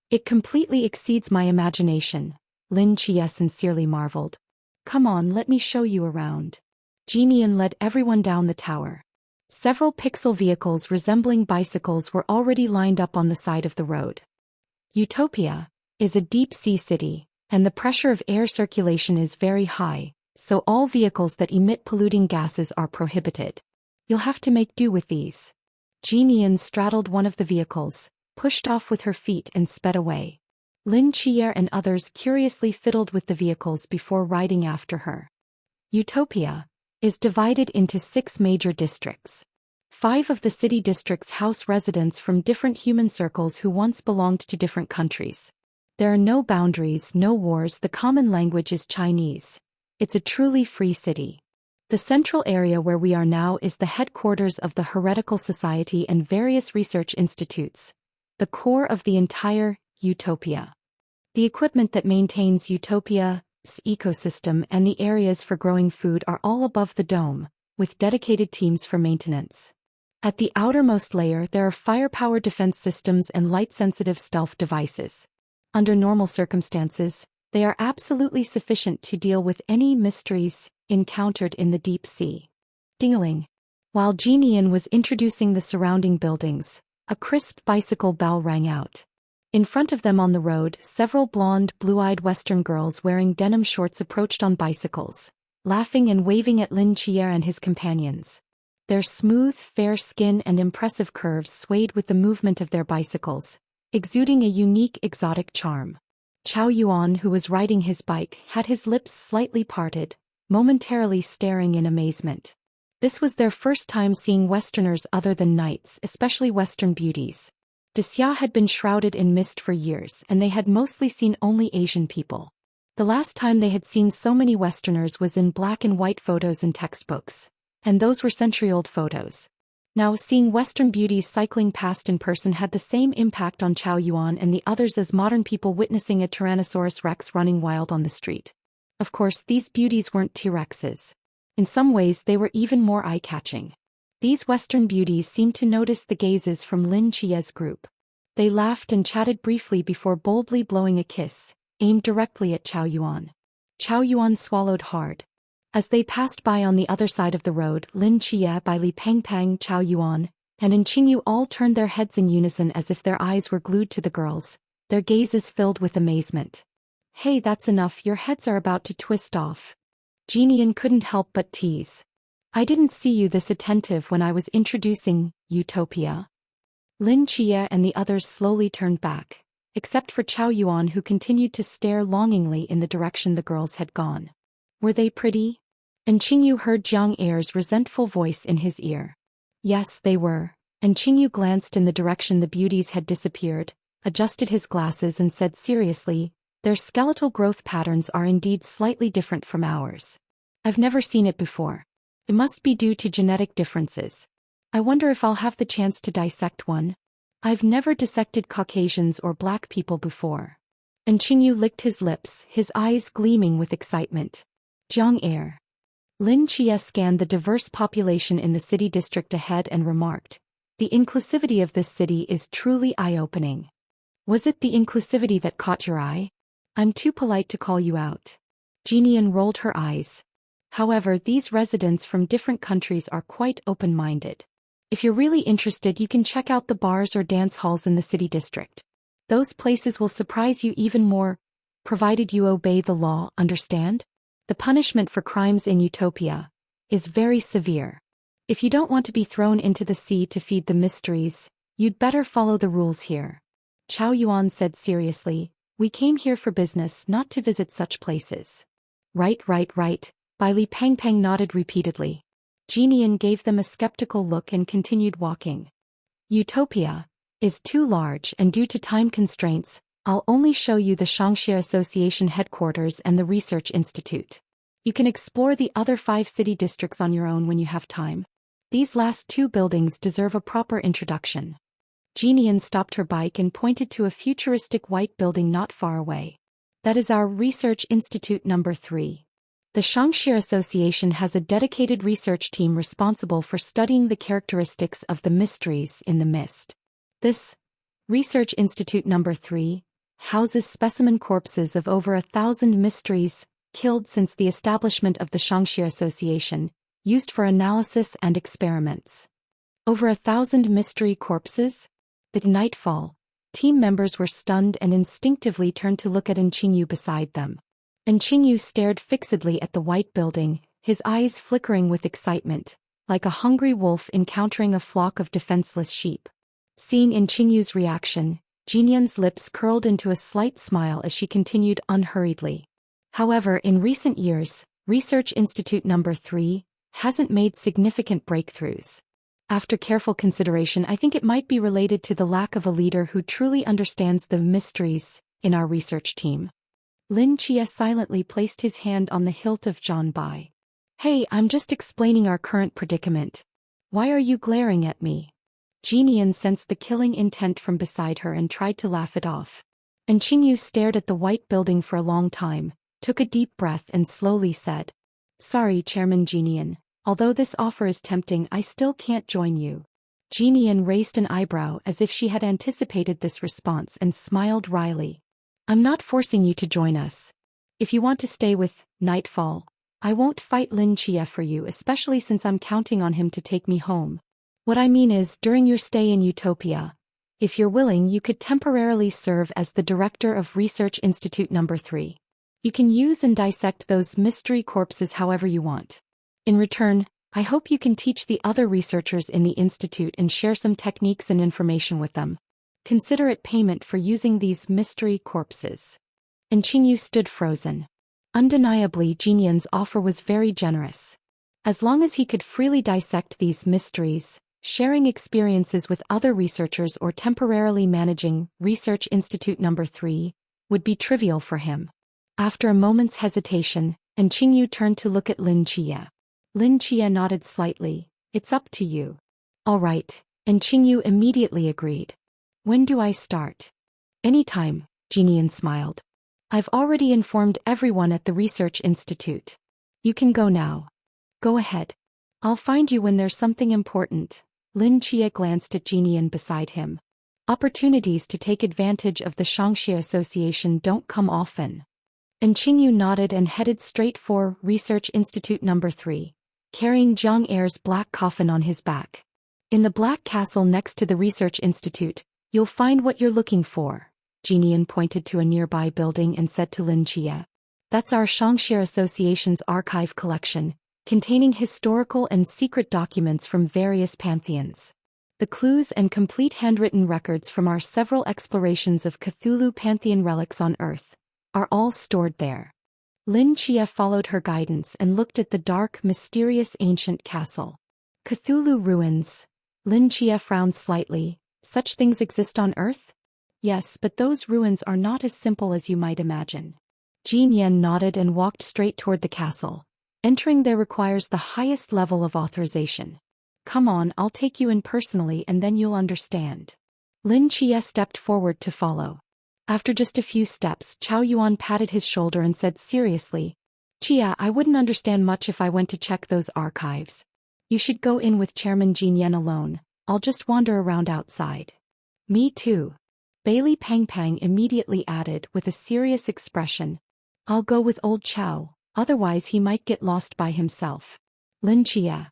It completely exceeds my imagination, Lin Qia sincerely marveled. Come on, let me show you around. Jinian led everyone down the tower. Several pixel vehicles resembling bicycles were already lined up on the side of the road. Utopia is a deep-sea city, and the pressure of air circulation is very high, so all vehicles that emit polluting gases are prohibited. You'll have to make do with these. Jinian straddled one of the vehicles, pushed off with her feet and sped away. Lin Qier and others curiously fiddled with the vehicles before riding after her. Utopia is divided into 6 major districts. 5 of the city districts house residents from different human circles who once belonged to different countries. There are no boundaries, no wars, the common language is Chinese. It's a truly free city. The central area where we are now is the headquarters of the Heretical Society and various research institutes, the core of the entire Utopia. The equipment that maintains Utopia's ecosystem and the areas for growing food are all above the dome, with dedicated teams for maintenance. At the outermost layer there are firepower defense systems and light-sensitive stealth devices. Under normal circumstances, they are absolutely sufficient to deal with any mysteries encountered in the deep sea. Ding-a-ling. While Jinian was introducing the surrounding buildings, a crisp bicycle bell rang out. In front of them on the road, several blonde, blue-eyed Western girls wearing denim shorts approached on bicycles, laughing and waving at Lin Qier and his companions. Their smooth, fair skin and impressive curves swayed with the movement of their bicycles, exuding a unique exotic charm. Chao Yuan, who was riding his bike, had his lips slightly parted, momentarily staring in amazement. This was their first time seeing Westerners other than knights, especially Western beauties. Xia had been shrouded in mist for years, and they had mostly seen only Asian people. The last time they had seen so many Westerners was in black and white photos and textbooks, and those were century-old photos. Now seeing Western beauties cycling past in person had the same impact on Chao Yuan and the others as modern people witnessing a Tyrannosaurus Rex running wild on the street. Of course, these beauties weren't T-Rexes. In some ways they were even more eye-catching. These Western beauties seemed to notice the gazes from Lin Qia's group. They laughed and chatted briefly before boldly blowing a kiss, aimed directly at Chao Yuan. Chao Yuan swallowed hard. As they passed by on the other side of the road, Lin Qia, Bai Li Pengpeng, Chao Yuan, and Qingyu all turned their heads in unison as if their eyes were glued to the girls, their gazes filled with amazement. Hey, that's enough, your heads are about to twist off. Jinian couldn't help but tease. I didn't see you this attentive when I was introducing Utopia. Lin Qier and the others slowly turned back, except for Chao Yuan, who continued to stare longingly in the direction the girls had gone. Were they pretty? And Qingyu heard Jiang Er's resentful voice in his ear. Yes, they were, and Qingyu glanced in the direction the beauties had disappeared, adjusted his glasses and said seriously, their skeletal growth patterns are indeed slightly different from ours. I've never seen it before. It must be due to genetic differences. I wonder if I'll have the chance to dissect one. I've never dissected Caucasians or black people before. And Qingyu licked his lips, his eyes gleaming with excitement. Jiang Er. Lin Chia scanned the diverse population in the city district ahead and remarked, the inclusivity of this city is truly eye-opening. Was it the inclusivity that caught your eye? I'm too polite to call you out. Jinian rolled her eyes. However, these residents from different countries are quite open-minded. If you're really interested, you can check out the bars or dance halls in the city district. Those places will surprise you even more, provided you obey the law, understand? The punishment for crimes in Utopia is very severe. If you don't want to be thrown into the sea to feed the mysteries, you'd better follow the rules here. Chao Yuan said seriously, we came here for business, not to visit such places. Right. Bai Li Pengpeng nodded repeatedly. Jinian gave them a skeptical look and continued walking. Utopia is too large, and due to time constraints, I'll only show you the Shangxia Association headquarters and the Research Institute. You can explore the other 5 city districts on your own when you have time. These last 2 buildings deserve a proper introduction. Jinian stopped her bike and pointed to a futuristic white building not far away. That is our Research Institute number 3. The Shangxia Association has a dedicated research team responsible for studying the characteristics of the mysteries in the mist. This Research Institute number 3 houses specimen corpses of over 1,000 mysteries killed since the establishment of the Shangxia Association, used for analysis and experiments. Over 1,000 mystery corpses? At nightfall, team members were stunned and instinctively turned to look at Qingyu beside them. Qingyu stared fixedly at the white building, his eyes flickering with excitement, like a hungry wolf encountering a flock of defenseless sheep. Seeing Qingyu's reaction, Jinian's lips curled into a slight smile as she continued unhurriedly. However, in recent years, Research Institute number 3 hasn't made significant breakthroughs. After careful consideration, I think it might be related to the lack of a leader who truly understands the mysteries in our research team. Lin Chia silently placed his hand on the hilt of John Bai. Hey, I'm just explaining our current predicament. Why are you glaring at me? Jinian sensed the killing intent from beside her and tried to laugh it off. Qingyu stared at the white building for a long time, took a deep breath and slowly said, Sorry, Chairman Jinian, although this offer is tempting, I still can't join you. Jinian raised an eyebrow as if she had anticipated this response and smiled wryly. I'm not forcing you to join us. If you want to stay with Nightfall, I won't fight Lin Chia for you, especially since I'm counting on him to take me home. What I mean is, during your stay in Utopia, if you're willing, you could temporarily serve as the director of Research Institute number 3. You can use and dissect those mystery corpses however you want. In return, I hope you can teach the other researchers in the institute and share some techniques and information with them. Consider it payment for using these mystery corpses. Qingyu stood frozen. Undeniably, Jinian's offer was very generous. As long as he could freely dissect these mysteries, sharing experiences with other researchers or temporarily managing Research Institute number 3 would be trivial for him. After a moment's hesitation, Qingyu turned to look at Lin Chia. Lin Chia nodded slightly. It's up to you. All right, Qingyu immediately agreed. When do I start? Anytime, Jinian smiled. I've already informed everyone at the Research Institute. You can go now. Go ahead. I'll find you when there's something important. Lin Chia glanced at Jinian beside him. Opportunities to take advantage of the Shangxia Association don't come often. Qingyu nodded and headed straight for Research Institute number 3, carrying Jiang Er's black coffin on his back. In the Black Castle next to the Research Institute, you'll find what you're looking for. Jinian pointed to a nearby building and said to Lin Chia. That's our Shangxia Association's archive collection, containing historical and secret documents from various pantheons. The clues and complete handwritten records from our several explorations of Cthulhu pantheon relics on Earth are all stored there. Lin Chia followed her guidance and looked at the dark, mysterious ancient castle. Cthulhu ruins. Lin Chia frowned slightly. Such things exist on Earth? Yes, but those ruins are not as simple as you might imagine. Jin Yan nodded and walked straight toward the castle. Entering there requires the highest level of authorization. Come on, I'll take you in personally and then you'll understand. Lin Chia stepped forward to follow. After just a few steps, Chao Yuan patted his shoulder and said seriously, Chia, I wouldn't understand much if I went to check those archives. You should go in with Chairman Jin Yan alone. I'll just wander around outside. Me too. Bailey Pang Pang immediately added with a serious expression. I'll go with old Chao, otherwise he might get lost by himself. Lin Chia.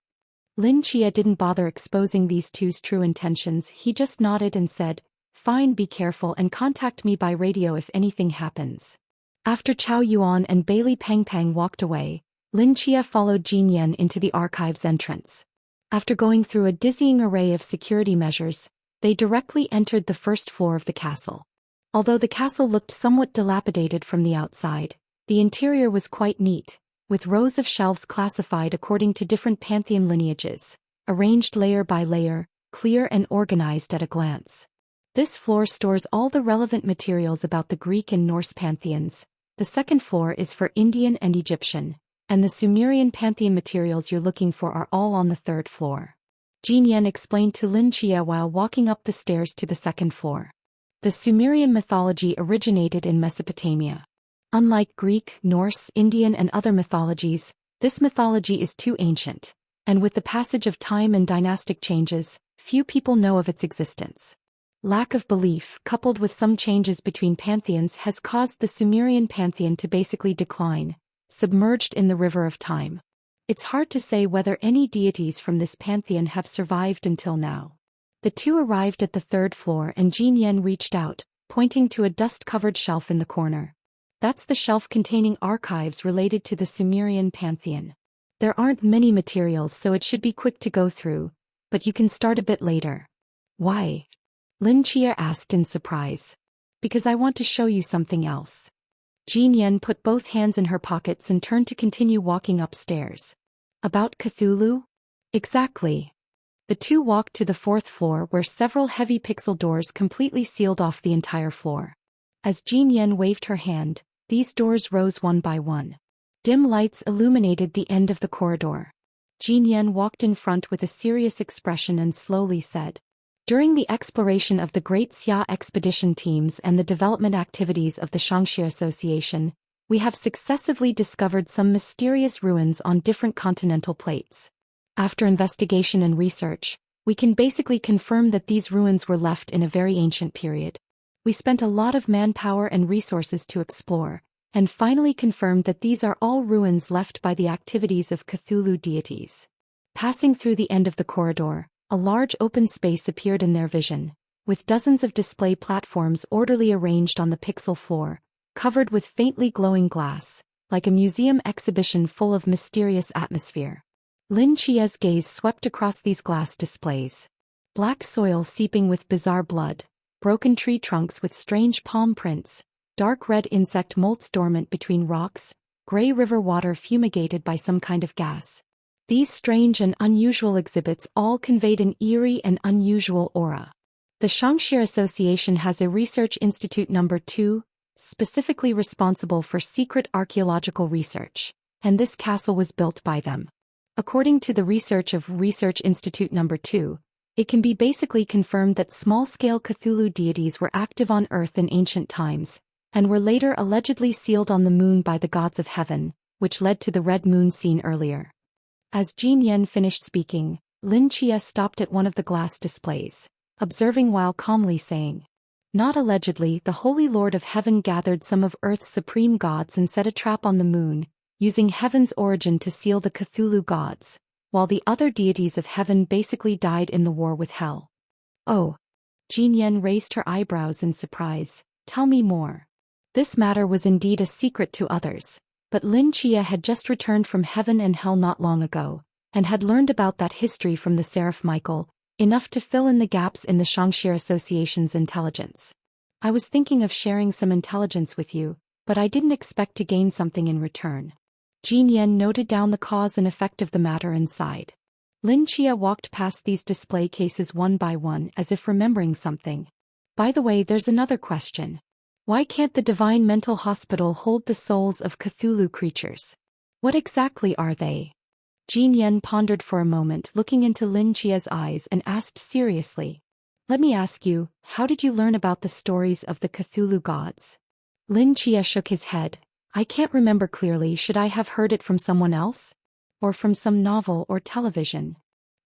Lin Chia didn't bother exposing these two's true intentions, he just nodded and said, Fine, be careful and contact me by radio if anything happens. After Chao Yuan and Bailey Pang Pang walked away, Lin Chia followed Jin Yan into the archive's entrance. After going through a dizzying array of security measures, they directly entered the first floor of the castle. Although the castle looked somewhat dilapidated from the outside, the interior was quite neat, with rows of shelves classified according to different pantheon lineages, arranged layer by layer, clear and organized at a glance. This floor stores all the relevant materials about the Greek and Norse pantheons. The second floor is for Indian and Egyptian, and the Sumerian pantheon materials you're looking for are all on the third floor. Jin Yan explained to Lin Chia while walking up the stairs to the second floor. The Sumerian mythology originated in Mesopotamia. Unlike Greek, Norse, Indian and other mythologies, this mythology is too ancient, and with the passage of time and dynastic changes, few people know of its existence. Lack of belief, coupled with some changes between pantheons, has caused the Sumerian pantheon to basically decline, submerged in the river of time. It's hard to say whether any deities from this pantheon have survived until now. The two arrived at the third floor and Jin Yan reached out, pointing to a dust-covered shelf in the corner. That's the shelf containing archives related to the Sumerian pantheon. There aren't many materials so it should be quick to go through, but you can start a bit later. Why? Lin Chia asked in surprise. Because I want to show you something else. Jin Yan put both hands in her pockets and turned to continue walking upstairs. About Cthulhu? Exactly. The two walked to the fourth floor where several heavy pixel doors completely sealed off the entire floor. As Jin Yan waved her hand, these doors rose one by one. Dim lights illuminated the end of the corridor. Jin Yan walked in front with a serious expression and slowly said, During the exploration of the Great Xia expedition teams and the development activities of the Shangxia Association, we have successively discovered some mysterious ruins on different continental plates. After investigation and research, we can basically confirm that these ruins were left in a very ancient period. We spent a lot of manpower and resources to explore, and finally confirmed that these are all ruins left by the activities of Cthulhu deities. Passing through the end of the corridor, a large open space appeared in their vision, with dozens of display platforms orderly arranged on the pixel floor, covered with faintly glowing glass, like a museum exhibition full of mysterious atmosphere. Lin Chia's gaze swept across these glass displays. Black soil seeping with bizarre blood, broken tree trunks with strange palm prints, dark red insect molts dormant between rocks, gray river water fumigated by some kind of gas. These strange and unusual exhibits all conveyed an eerie and unusual aura. The Shangxia Association has a research institute number 2, specifically responsible for secret archaeological research, and this castle was built by them. According to the research of Research Institute number 2, it can be basically confirmed that small-scale Cthulhu deities were active on Earth in ancient times, and were later allegedly sealed on the moon by the gods of heaven, which led to the red moon seen earlier. As Jin Yan finished speaking, Lin Chia stopped at one of the glass displays, observing while calmly saying, Not allegedly, the Holy Lord of Heaven gathered some of Earth's supreme gods and set a trap on the moon, using heaven's origin to seal the Cthulhu gods, while the other deities of heaven basically died in the war with hell. Oh. Jin Yan raised her eyebrows in surprise. Tell me more. This matter was indeed a secret to others, but Lin Chia had just returned from heaven and hell not long ago, and had learned about that history from the Seraph Michael, enough to fill in the gaps in the Shangxia Association's intelligence. I was thinking of sharing some intelligence with you, but I didn't expect to gain something in return. Jin Yen noted down the cause and effect of the matter and sighed. Lin Chia walked past these display cases one by one as if remembering something. By the way, there's another question. Why can't the Divine Mental Hospital hold the souls of Cthulhu creatures? What exactly are they? Jin Yen pondered for a moment, looking into Lin Chia's eyes, and asked seriously. Let me ask you, how did you learn about the stories of the Cthulhu gods? Lin Chia shook his head. I can't remember clearly. Should I have heard it from someone else? Or from some novel or television?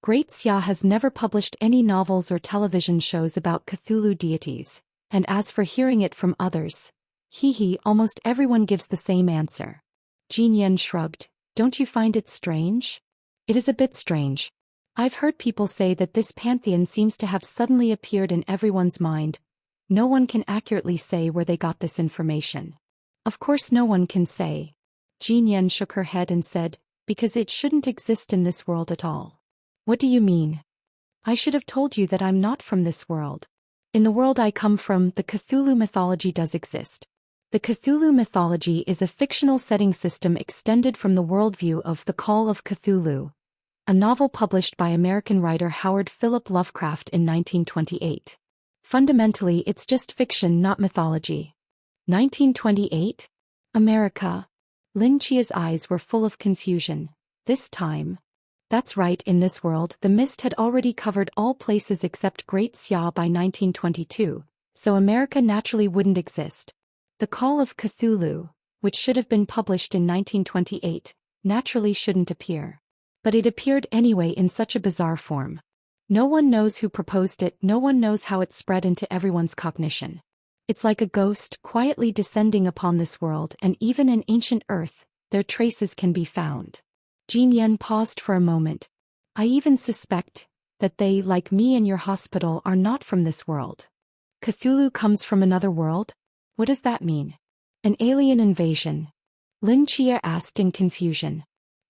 Great Xia has never published any novels or television shows about Cthulhu deities, and as for hearing it from others, almost everyone gives the same answer. Jin Yen shrugged. Don't you find it strange? It is a bit strange. I've heard people say that this pantheon seems to have suddenly appeared in everyone's mind. No one can accurately say where they got this information. Of course no one can say. Jin Yen shook her head and said, because it shouldn't exist in this world at all. What do you mean? I should have told you that I'm not from this world. In the world I come from, the Cthulhu mythology does exist. The Cthulhu mythology is a fictional setting system extended from the worldview of The Call of Cthulhu, a novel published by American writer Howard Philip Lovecraft in 1928. Fundamentally, it's just fiction, not mythology. 1928? America? Lin Chia's eyes were full of confusion. This time? That's right, in this world, the mist had already covered all places except Great Xia by 1922, so America naturally wouldn't exist. The Call of Cthulhu, which should have been published in 1928, naturally shouldn't appear. But it appeared anyway in such a bizarre form. No one knows who proposed it, no one knows how it spread into everyone's cognition. It's like a ghost quietly descending upon this world, and even in ancient Earth, their traces can be found. Jin Yen paused for a moment. I even suspect that they, like me and your hospital, are not from this world. Cthulhu comes from another world? What does that mean? An alien invasion? Lin Chia asked in confusion.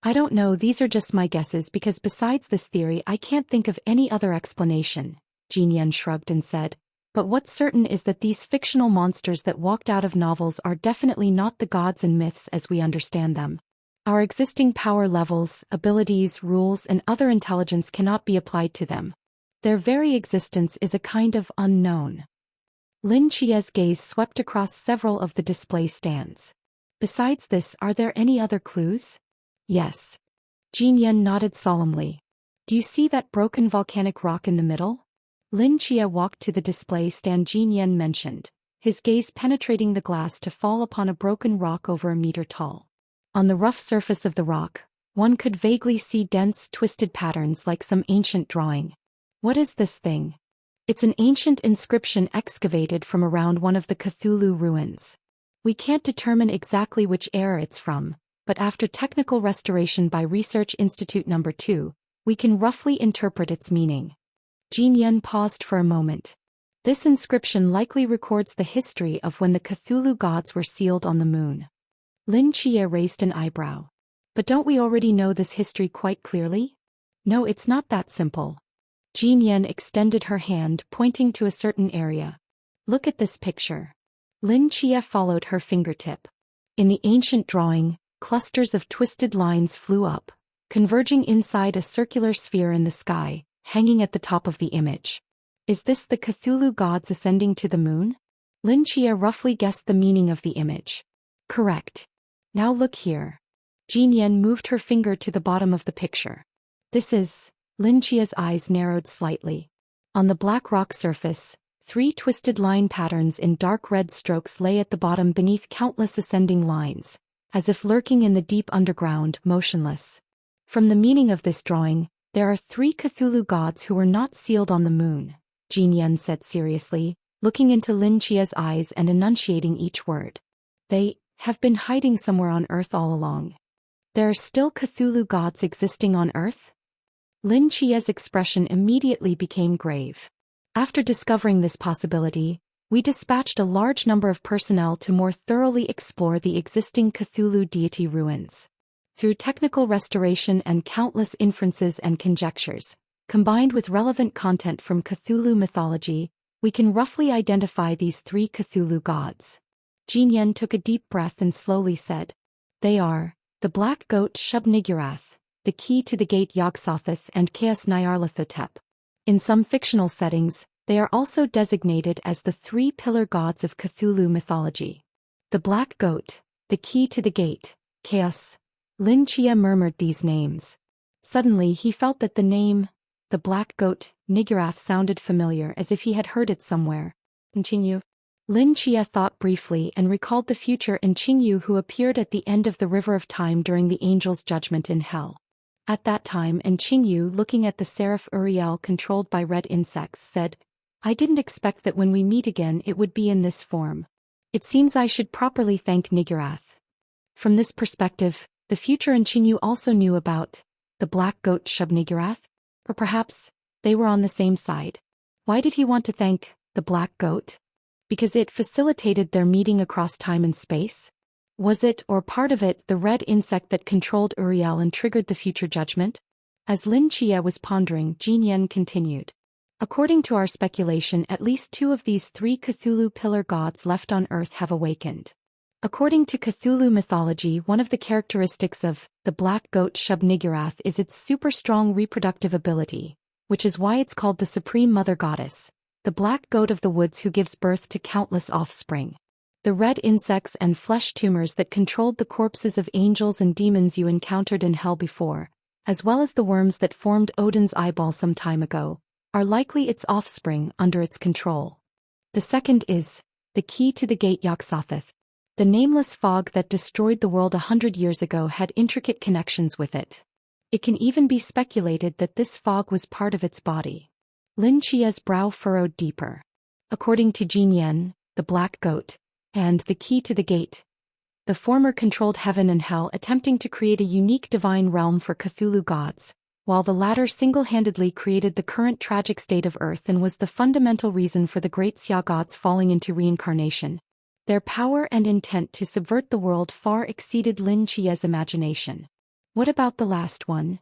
I don't know, these are just my guesses because besides this theory I can't think of any other explanation, Jin Yen shrugged and said. But what's certain is that these fictional monsters that walked out of novels are definitely not the gods and myths as we understand them. Our existing power levels, abilities, rules, and other intelligence cannot be applied to them. Their very existence is a kind of unknown. Lin Chia's gaze swept across several of the display stands. Besides this, are there any other clues? Yes. Jin Yen nodded solemnly. Do you see that broken volcanic rock in the middle? Lin Chia walked to the display stand Jin Yen mentioned, his gaze penetrating the glass to fall upon a broken rock over a meter tall. On the rough surface of the rock, one could vaguely see dense, twisted patterns like some ancient drawing. What is this thing? It's an ancient inscription excavated from around one of the Cthulhu ruins. We can't determine exactly which era it's from, but after technical restoration by Research Institute No. 2, we can roughly interpret its meaning. Jin Yen paused for a moment. This inscription likely records the history of when the Cthulhu gods were sealed on the moon. Lin Chia raised an eyebrow. But don't we already know this history quite clearly? No, it's not that simple. Jin Yen extended her hand, pointing to a certain area. Look at this picture. Lin Chia followed her fingertip. In the ancient drawing, clusters of twisted lines flew up, converging inside a circular sphere in the sky, hanging at the top of the image. Is this the Cthulhu gods ascending to the moon? Lin Chia roughly guessed the meaning of the image. Correct. Now look here. Jin Yen moved her finger to the bottom of the picture. This is... Lin Chia's eyes narrowed slightly. On the black rock surface, 3 twisted line patterns in dark red strokes lay at the bottom beneath countless ascending lines, as if lurking in the deep underground, motionless. From the meaning of this drawing, there are 3 Cthulhu gods who were not sealed on the moon, Jin Yen said seriously, looking into Lin Chia's eyes and enunciating each word. They have been hiding somewhere on Earth all along. There are still Cthulhu gods existing on Earth? Lin Chia's expression immediately became grave. After discovering this possibility, we dispatched a large number of personnel to more thoroughly explore the existing Cthulhu deity ruins. Through technical restoration and countless inferences and conjectures, combined with relevant content from Cthulhu mythology, we can roughly identify these 3 Cthulhu gods. Jinyan took a deep breath and slowly said, "They are the black goat Shub-Niggurath, the key to the gate Yog-Sothoth and Chaos Nyarlathotep. In some fictional settings, they are also designated as the three pillar gods of Cthulhu mythology. The black goat, the key to the gate, Chaos." Lin Chia murmured these names. Suddenly he felt that the name, the black goat, Niggurath, sounded familiar, as if he had heard it somewhere. Continue. Lin Chia thought briefly and recalled the future Nqingyu who appeared at the end of the River of Time during the angel's judgment in hell. At that time Nqingyu, looking at the seraph Uriel controlled by red insects, said, "I didn't expect that when we meet again it would be in this form. It seems I should properly thank Niggurath." From this perspective, the future Nqingyu also knew about the black goat Shub-Niggurath, or perhaps they were on the same side. Why did he want to thank the black goat? Because it facilitated their meeting across time and space? Was it, or part of it, the red insect that controlled Uriel and triggered the future judgment? As Lin Chia was pondering, Jinyan continued. "According to our speculation, at least two of these three Cthulhu pillar gods left on Earth have awakened. According to Cthulhu mythology, one of the characteristics of the black goat Shub-Niggurath is its super strong reproductive ability, which is why it's called the Supreme Mother Goddess, the black goat of the woods who gives birth to countless offspring. The red insects and flesh tumors that controlled the corpses of angels and demons you encountered in hell before, as well as the worms that formed Odin's eyeball some time ago, are likely its offspring under its control. The second is the key to the gate Yog-Sothoth. The nameless fog that destroyed the world 100 years ago had intricate connections with it. It can even be speculated that this fog was part of its body." Lin Chia's brow furrowed deeper. According to Jinyan, the black goat, and the key to the gate, the former controlled heaven and hell, attempting to create a unique divine realm for Cthulhu gods, while the latter single-handedly created the current tragic state of Earth and was the fundamental reason for the great Xia gods falling into reincarnation. Their power and intent to subvert the world far exceeded Lin Chia's imagination. What about the last one?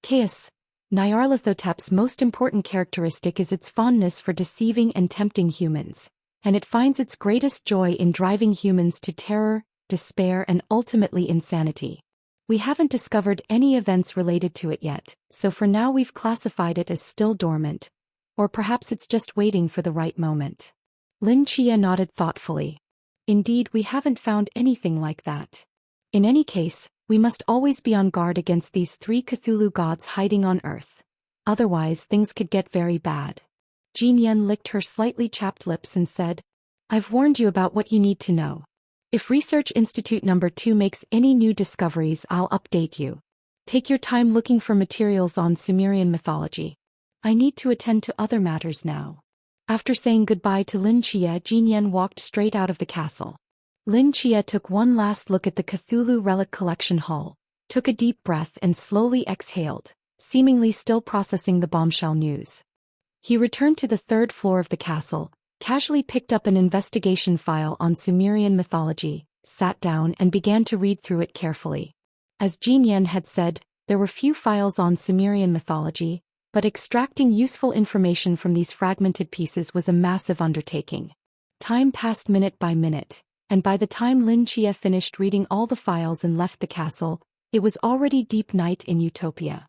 Chaos Nyarlathotep's most important characteristic is its fondness for deceiving and tempting humans, and it finds its greatest joy in driving humans to terror, despair, and ultimately insanity. We haven't discovered any events related to it yet, so for now we've classified it as still dormant, or perhaps it's just waiting for the right moment. Lin Chia nodded thoughtfully. Indeed, we haven't found anything like that. In any case, we must always be on guard against these three Cthulhu gods hiding on Earth. Otherwise, things could get very bad. Jinyan licked her slightly chapped lips and said, "I've warned you about what you need to know. If Research Institute number 2 makes any new discoveries, I'll update you. Take your time looking for materials on Sumerian mythology. I need to attend to other matters now." After saying goodbye to Lin Chia, Jinyan walked straight out of the castle. Lin Chia took one last look at the Cthulhu relic collection hall, took a deep breath and slowly exhaled, seemingly still processing the bombshell news. He returned to the third floor of the castle, casually picked up an investigation file on Sumerian mythology, sat down and began to read through it carefully. As Jinyan had said, there were few files on Sumerian mythology, but extracting useful information from these fragmented pieces was a massive undertaking. Time passed minute by minute, and by the time Lin Chia finished reading all the files and left the castle, it was already deep night in Utopia.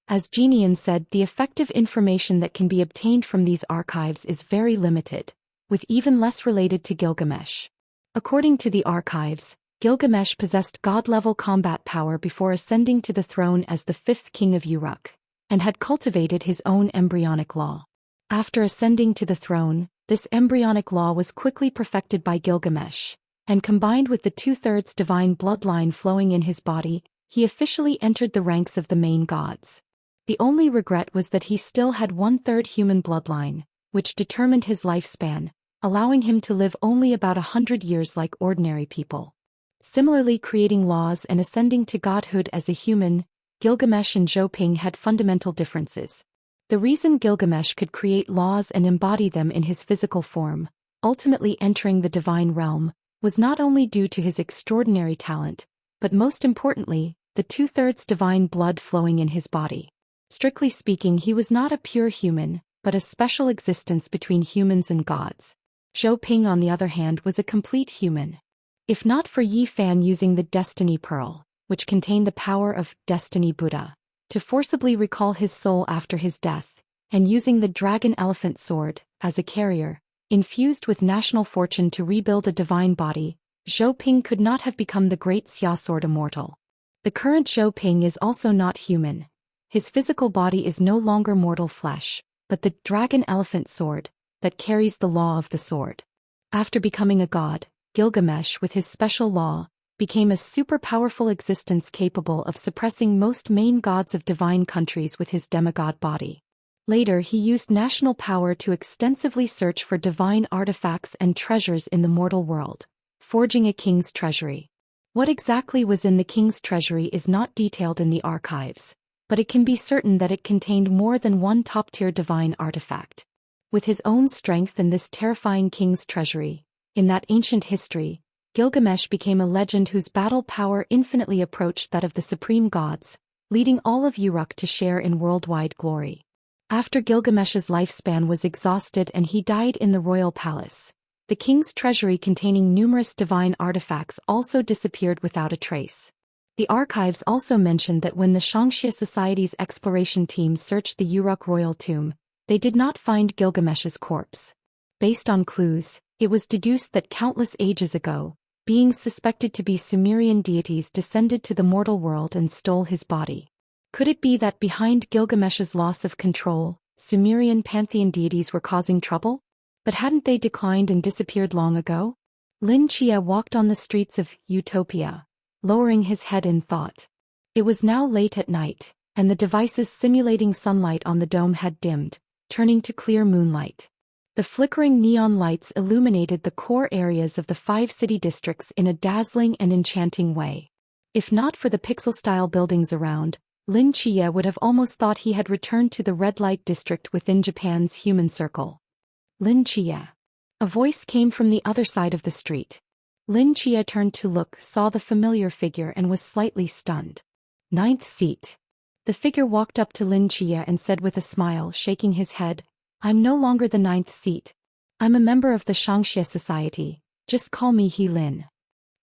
As Jinyan said, the effective information that can be obtained from these archives is very limited, with even less related to Gilgamesh. According to the archives, Gilgamesh possessed god-level combat power before ascending to the throne as the fifth king of Uruk, and had cultivated his own embryonic law. After ascending to the throne, this embryonic law was quickly perfected by Gilgamesh, and combined with the two-thirds divine bloodline flowing in his body, he officially entered the ranks of the main gods. The only regret was that he still had one-third human bloodline, which determined his lifespan, allowing him to live only about 100 years like ordinary people. Similarly, creating laws and ascending to godhood as a human, Gilgamesh and Zhou had fundamental differences. The reason Gilgamesh could create laws and embody them in his physical form, ultimately entering the divine realm, was not only due to his extraordinary talent, but most importantly, the two-thirds divine blood flowing in his body. Strictly speaking, he was not a pure human, but a special existence between humans and gods. Zhou Ping, on the other hand, was a complete human, If not for Yi Fan using the Destiny Pearl, which contained the power of Destiny Buddha, to forcibly recall his soul after his death, and using the Dragon Elephant Sword, as a carrier, infused with national fortune to rebuild a divine body, Zhou Ping could not have become the great Xia Sword immortal. The current Zhou Ping is also not human. His physical body is no longer mortal flesh, but the Dragon Elephant Sword, that carries the law of the sword. After becoming a god, Gilgamesh with his special law, became a super-powerful existence capable of suppressing most main gods of divine countries with his demigod body. Later he used national power to extensively search for divine artifacts and treasures in the mortal world, forging a king's treasury. What exactly was in the king's treasury is not detailed in the archives, but it can be certain that it contained more than one top-tier divine artifact. With his own strength and this terrifying king's treasury, in that ancient history, Gilgamesh became a legend whose battle power infinitely approached that of the supreme gods, leading all of Uruk to share in worldwide glory. After Gilgamesh's lifespan was exhausted and he died in the royal palace, the king's treasury containing numerous divine artifacts also disappeared without a trace. The archives also mentioned that when the Shangxia Society's exploration team searched the Uruk royal tomb, they did not find Gilgamesh's corpse. Based on clues, it was deduced that countless ages ago, beings suspected to be Sumerian deities descended to the mortal world and stole his body. Could it be that behind Gilgamesh's loss of control, Sumerian pantheon deities were causing trouble? But hadn't they declined and disappeared long ago? Lin Chia walked on the streets of Utopia, lowering his head in thought. It was now late at night, and the devices simulating sunlight on the dome had dimmed, turning to clear moonlight. The flickering neon lights illuminated the core areas of the 5 city districts in a dazzling and enchanting way. If not for the pixel-style buildings around, Lin Chia would have almost thought he had returned to the red light district within Japan's human circle. Lin Chia. A voice came from the other side of the street. Lin Chia turned to look, saw the familiar figure and was slightly stunned. 9th seat. The figure walked up to Lin Chia and said with a smile, shaking his head, "I'm no longer the 9th seat. I'm a member of the Shangxia Society. Just call me He Lin."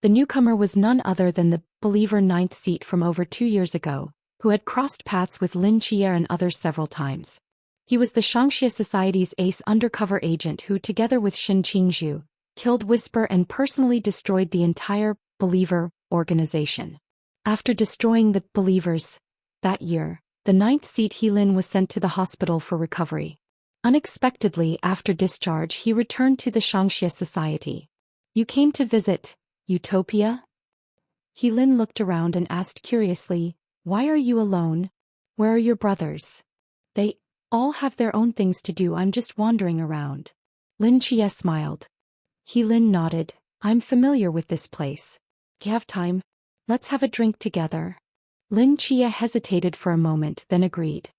The newcomer was none other than the believer 9th seat from over 2 years ago, who had crossed paths with Lin Chia and others several times. He was the Shangxia Society's ace undercover agent who, together with Shin Qingzhu, killed Whisper and personally destroyed the entire believer organization. After destroying the believers that year, the 9th seat He Lin was sent to the hospital for recovery. Unexpectedly, after discharge, he returned to the Shangxia Society. "You came to visit Utopia?" He Lin looked around and asked curiously, "Why are you alone? Where are your brothers?" "They all have their own things to do. I'm just wandering around." Lin Chia smiled. He Lin nodded. "I'm familiar with this place. Do you have time? Let's have a drink together." Lin Chia hesitated for a moment, then agreed.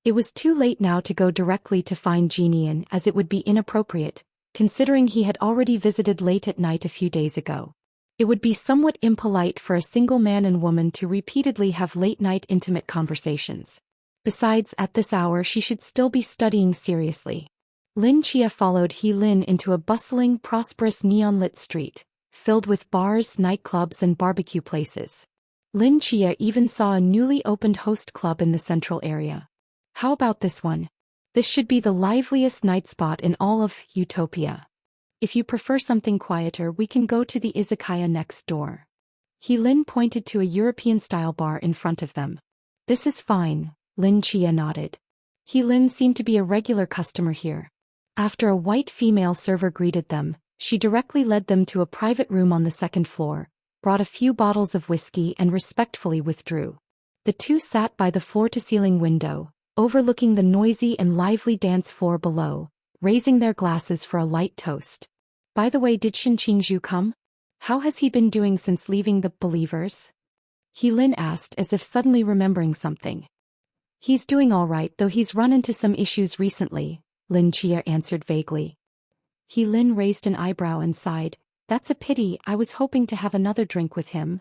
It was too late now to go directly to find Jinian, as it would be inappropriate, considering he had already visited late at night a few days ago. It would be somewhat impolite for a single man and woman to repeatedly have late-night intimate conversations. Besides, at this hour she should still be studying seriously. Lin Chia followed He Lin into a bustling, prosperous neon-lit street, filled with bars, nightclubs and barbecue places. Lin Chia even saw a newly opened host club in the central area. "How about this one? This should be the liveliest night spot in all of Utopia. If you prefer something quieter, we can go to the izakaya next door." He Lin pointed to a European-style bar in front of them. "This is fine," Lin Chia nodded. He Lin seemed to be a regular customer here. After a white female server greeted them, she directly led them to a private room on the 2nd floor, brought a few bottles of whiskey and respectfully withdrew. The two sat by the floor-to-ceiling window, overlooking the noisy and lively dance floor below, raising their glasses for a light toast. "By the way, did Shin Qingzhu come? How has he been doing since leaving the believers?" He Lin asked, as if suddenly remembering something. "He's doing all right, though he's run into some issues recently," Lin Chia answered vaguely. He Lin raised an eyebrow and sighed. "That's a pity. I was hoping to have another drink with him.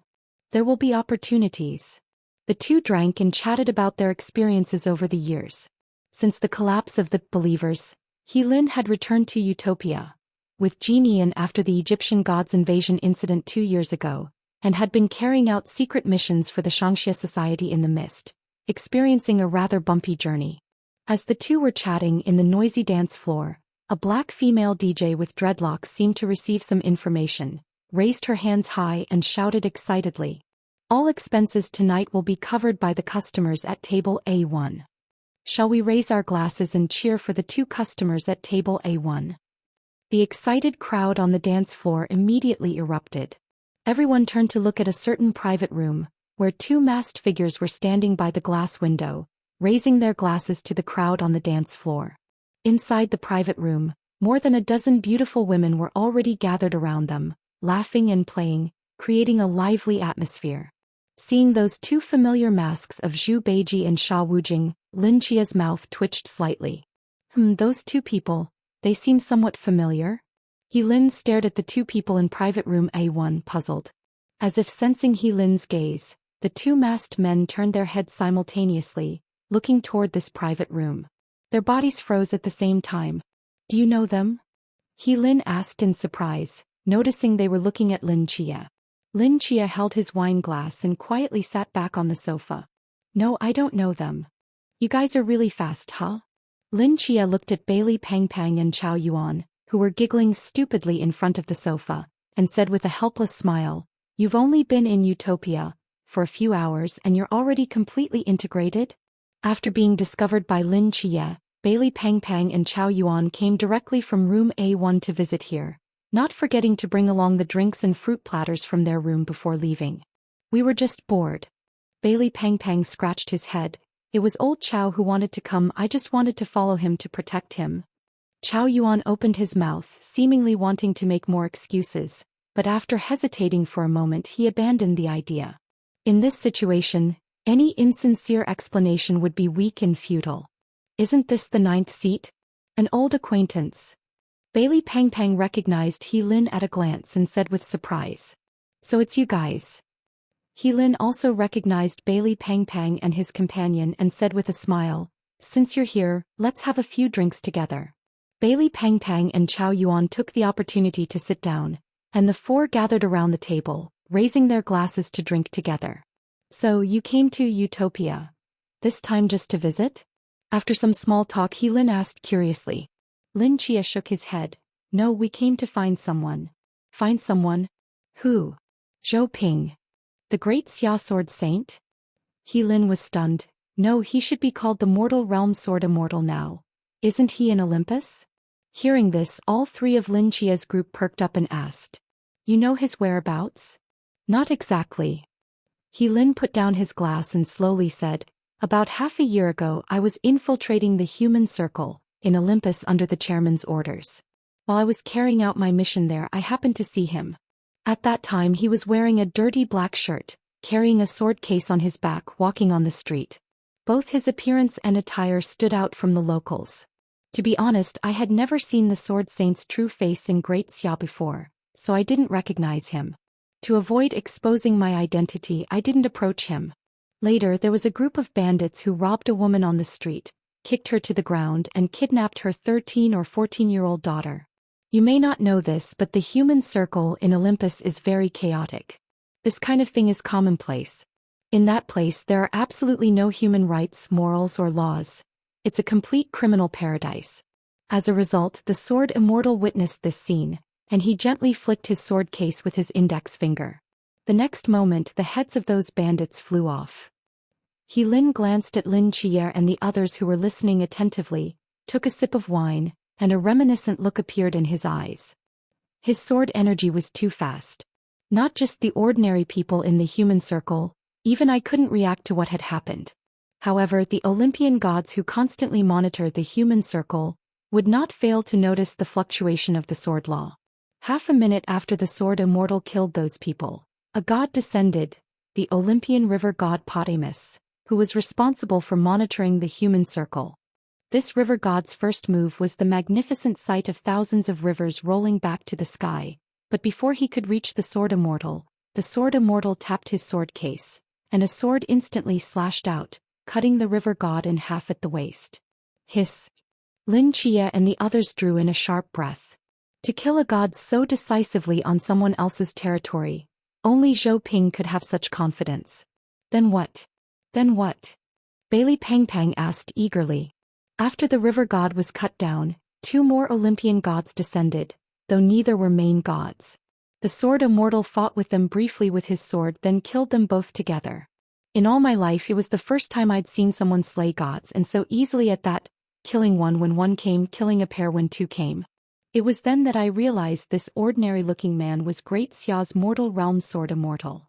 There will be opportunities." The two drank and chatted about their experiences over the years. Since the collapse of the believers, He Lin had returned to Utopia, with Genian after the Egyptian gods' invasion incident 2 years ago, and had been carrying out secret missions for the Shangxia Society in the mist, experiencing a rather bumpy journey. As the two were chatting in the noisy dance floor, a black female DJ with dreadlocks seemed to receive some information, raised her hands high and shouted excitedly, "All expenses tonight will be covered by the customers at table A1. Shall we raise our glasses and cheer for the two customers at table A1? The excited crowd on the dance floor immediately erupted. Everyone turned to look at a certain private room, where two masked figures were standing by the glass window, raising their glasses to the crowd on the dance floor. Inside the private room, more than a dozen beautiful women were already gathered around them, laughing and playing, creating a lively atmosphere. Seeing those two familiar masks of Zhu Beiji and Sha Wujing, Lin Qia's mouth twitched slightly. Those two people, they seem somewhat familiar. Lin stared at the two people in private room A1, puzzled. As if sensing Lin's gaze, the two masked men turned their heads simultaneously, looking toward this private room. Their bodies froze at the same time. "Do you know them?" Lin asked in surprise, noticing they were looking at Lin Qia. Lin Qia held his wine glass and quietly sat back on the sofa. "No, I don't know them. You guys are really fast, huh?" Lin Qia looked at Bailey Pang Pang and Chao Yuan, who were giggling stupidly in front of the sofa, and said with a helpless smile, "You've only been in Utopia for a few hours and you're already completely integrated?" After being discovered by Lin Qia, Bailey Pang Pang and Chao Yuan came directly from room A1 to visit here, not forgetting to bring along the drinks and fruit platters from their room before leaving. "We were just bored." Bailey Pang Pang scratched his head. "It was old Chao who wanted to come, I just wanted to follow him to protect him." Chao Yuan opened his mouth, seemingly wanting to make more excuses, but after hesitating for a moment he abandoned the idea. In this situation, any insincere explanation would be weak and futile. "Isn't this the 9th seat? An old acquaintance?" Bailey Pang Pang recognized Lin at a glance and said with surprise, "So it's you guys." Lin also recognized Bailey Pang Pang and his companion and said with a smile, "Since you're here, let's have a few drinks together." Bailey Pang Pang and Chao Yuan took the opportunity to sit down, and the four gathered around the table, raising their glasses to drink together. "So you came to Utopia, this time just to visit?" After some small talk Lin asked curiously. Lin Qia shook his head. "No, we came to find someone." "Find someone? Who?" "Zhou Ping. The great Xia sword saint?" Lin was stunned. "No, he should be called the Mortal Realm Sword Immortal now. Isn't he in Olympus?" Hearing this, all three of Lin Qia's group perked up and asked, "You know his whereabouts?" "Not exactly." Lin put down his glass and slowly said, "About half a year ago I was infiltrating the human circle in Olympus under the chairman's orders. While I was carrying out my mission there I happened to see him. At that time he was wearing a dirty black shirt, carrying a sword case on his back, walking on the street. Both his appearance and attire stood out from the locals. To be honest, I had never seen the sword saint's true face in Great Xia before, so I didn't recognize him. To avoid exposing my identity I didn't approach him. Later there was a group of bandits who robbed a woman on the street, kicked her to the ground and kidnapped her 13 or 14-year-old daughter. You may not know this, but the human circle in Olympus is very chaotic. This kind of thing is commonplace. In that place there are absolutely no human rights, morals or laws. It's a complete criminal paradise. As a result, the Sword Immortal witnessed this scene, and he gently flicked his sword case with his index finger. The next moment the heads of those bandits flew off. Lin glanced at Lin Qia and the others who were listening attentively, took a sip of wine, and a reminiscent look appeared in his eyes. His sword energy was too fast. Not just the ordinary people in the human circle, even I couldn't react to what had happened. However, the Olympian gods who constantly monitor the human circle would not fail to notice the fluctuation of the sword law. Half a minute after the Sword Immortal killed those people, a god descended, the Olympian river god Potamus, who was responsible for monitoring the human circle. This river god's first move was the magnificent sight of thousands of rivers rolling back to the sky, but before he could reach the Sword Immortal tapped his sword case, and a sword instantly slashed out, cutting the river god in half at the waist. Hiss! Lin Qia and the others drew in a sharp breath. To kill a god so decisively on someone else's territory, only Zhou Ping could have such confidence. Then what? Then what? Bailey Pang Pang asked eagerly. After the river god was cut down, 2 more Olympian gods descended, though neither were main gods. The sword immortal fought with them briefly with his sword, then killed them both together. In all my life it was the first time I'd seen someone slay gods, and so easily at that, killing one when one came, killing a pair when 2 came. It was then that I realized this ordinary-looking man was Great Xia's mortal realm sword immortal.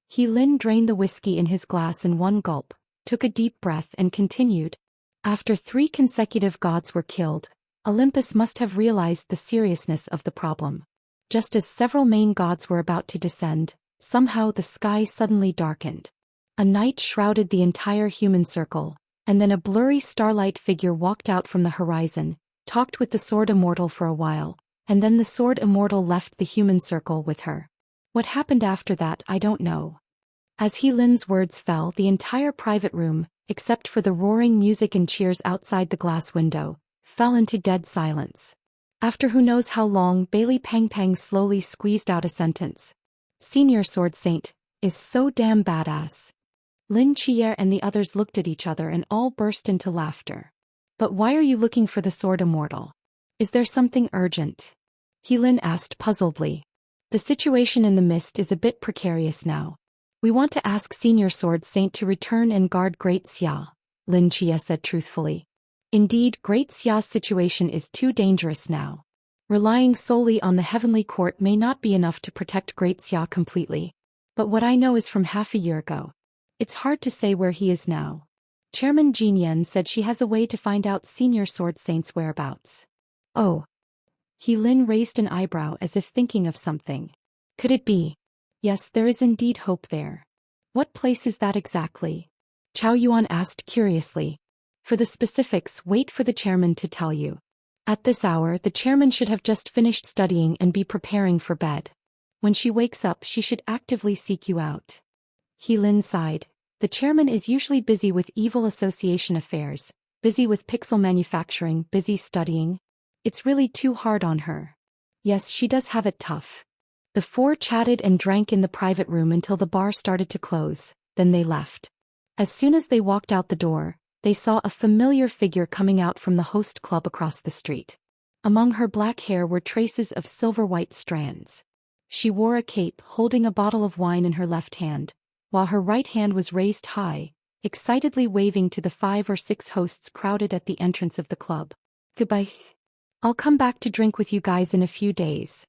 He Lin drained the whiskey in his glass in one gulp, took a deep breath and continued. After 3 consecutive gods were killed, Olympus must have realized the seriousness of the problem. Just as several main gods were about to descend, somehow the sky suddenly darkened. A night shrouded the entire human circle, and then a blurry starlight figure walked out from the horizon, talked with the sword immortal for a while, and then the sword immortal left the human circle with her. What happened after that I don't know. As He Lin's words fell, the entire private room, except for the roaring music and cheers outside the glass window, fell into dead silence. After who knows how long, Bailey Pang Pang slowly squeezed out a sentence. Senior Sword Saint is so damn badass. Lin Qier and the others looked at each other and all burst into laughter. But why are you looking for the sword immortal? Is there something urgent? He Lin asked puzzledly. The situation in the mist is a bit precarious now. We want to ask Senior Sword Saint to return and guard Great Xia, Lin Qier said truthfully. Indeed, Great Xia's situation is too dangerous now. Relying solely on the Heavenly Court may not be enough to protect Great Xia completely. But what I know is from half a year ago. It's hard to say where he is now. Chairman Jin Yan said she has a way to find out Senior Sword Saint's whereabouts. Oh. He Lin raised an eyebrow as if thinking of something. Could it be? Yes, there is indeed hope there. What place is that exactly? Chao Yuan asked curiously. For the specifics, wait for the chairman to tell you. At this hour, the chairman should have just finished studying and be preparing for bed. When she wakes up, she should actively seek you out. He Lin sighed. The chairman is usually busy with evil association affairs, busy with pixel manufacturing, busy studying. It's really too hard on her. Yes, she does have it tough. The 4 chatted and drank in the private room until the bar started to close, then they left. As soon as they walked out the door, they saw a familiar figure coming out from the host club across the street. Among her black hair were traces of silver-white strands. She wore a cape, holding a bottle of wine in her left hand, while her right hand was raised high, excitedly waving to the 5 or 6 hosts crowded at the entrance of the club. Goodbye. I'll come back to drink with you guys in a few days.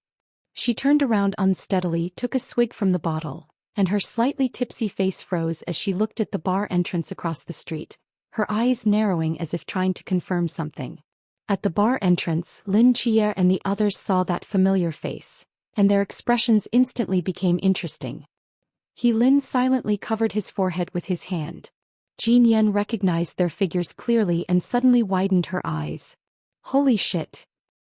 She turned around unsteadily, took a swig from the bottle, and her slightly tipsy face froze as she looked at the bar entrance across the street, her eyes narrowing as if trying to confirm something. At the bar entrance, Lin Qier and the others saw that familiar face, and their expressions instantly became interesting. He Lin silently covered his forehead with his hand. Jin Yan recognized their figures clearly and suddenly widened her eyes. Holy shit!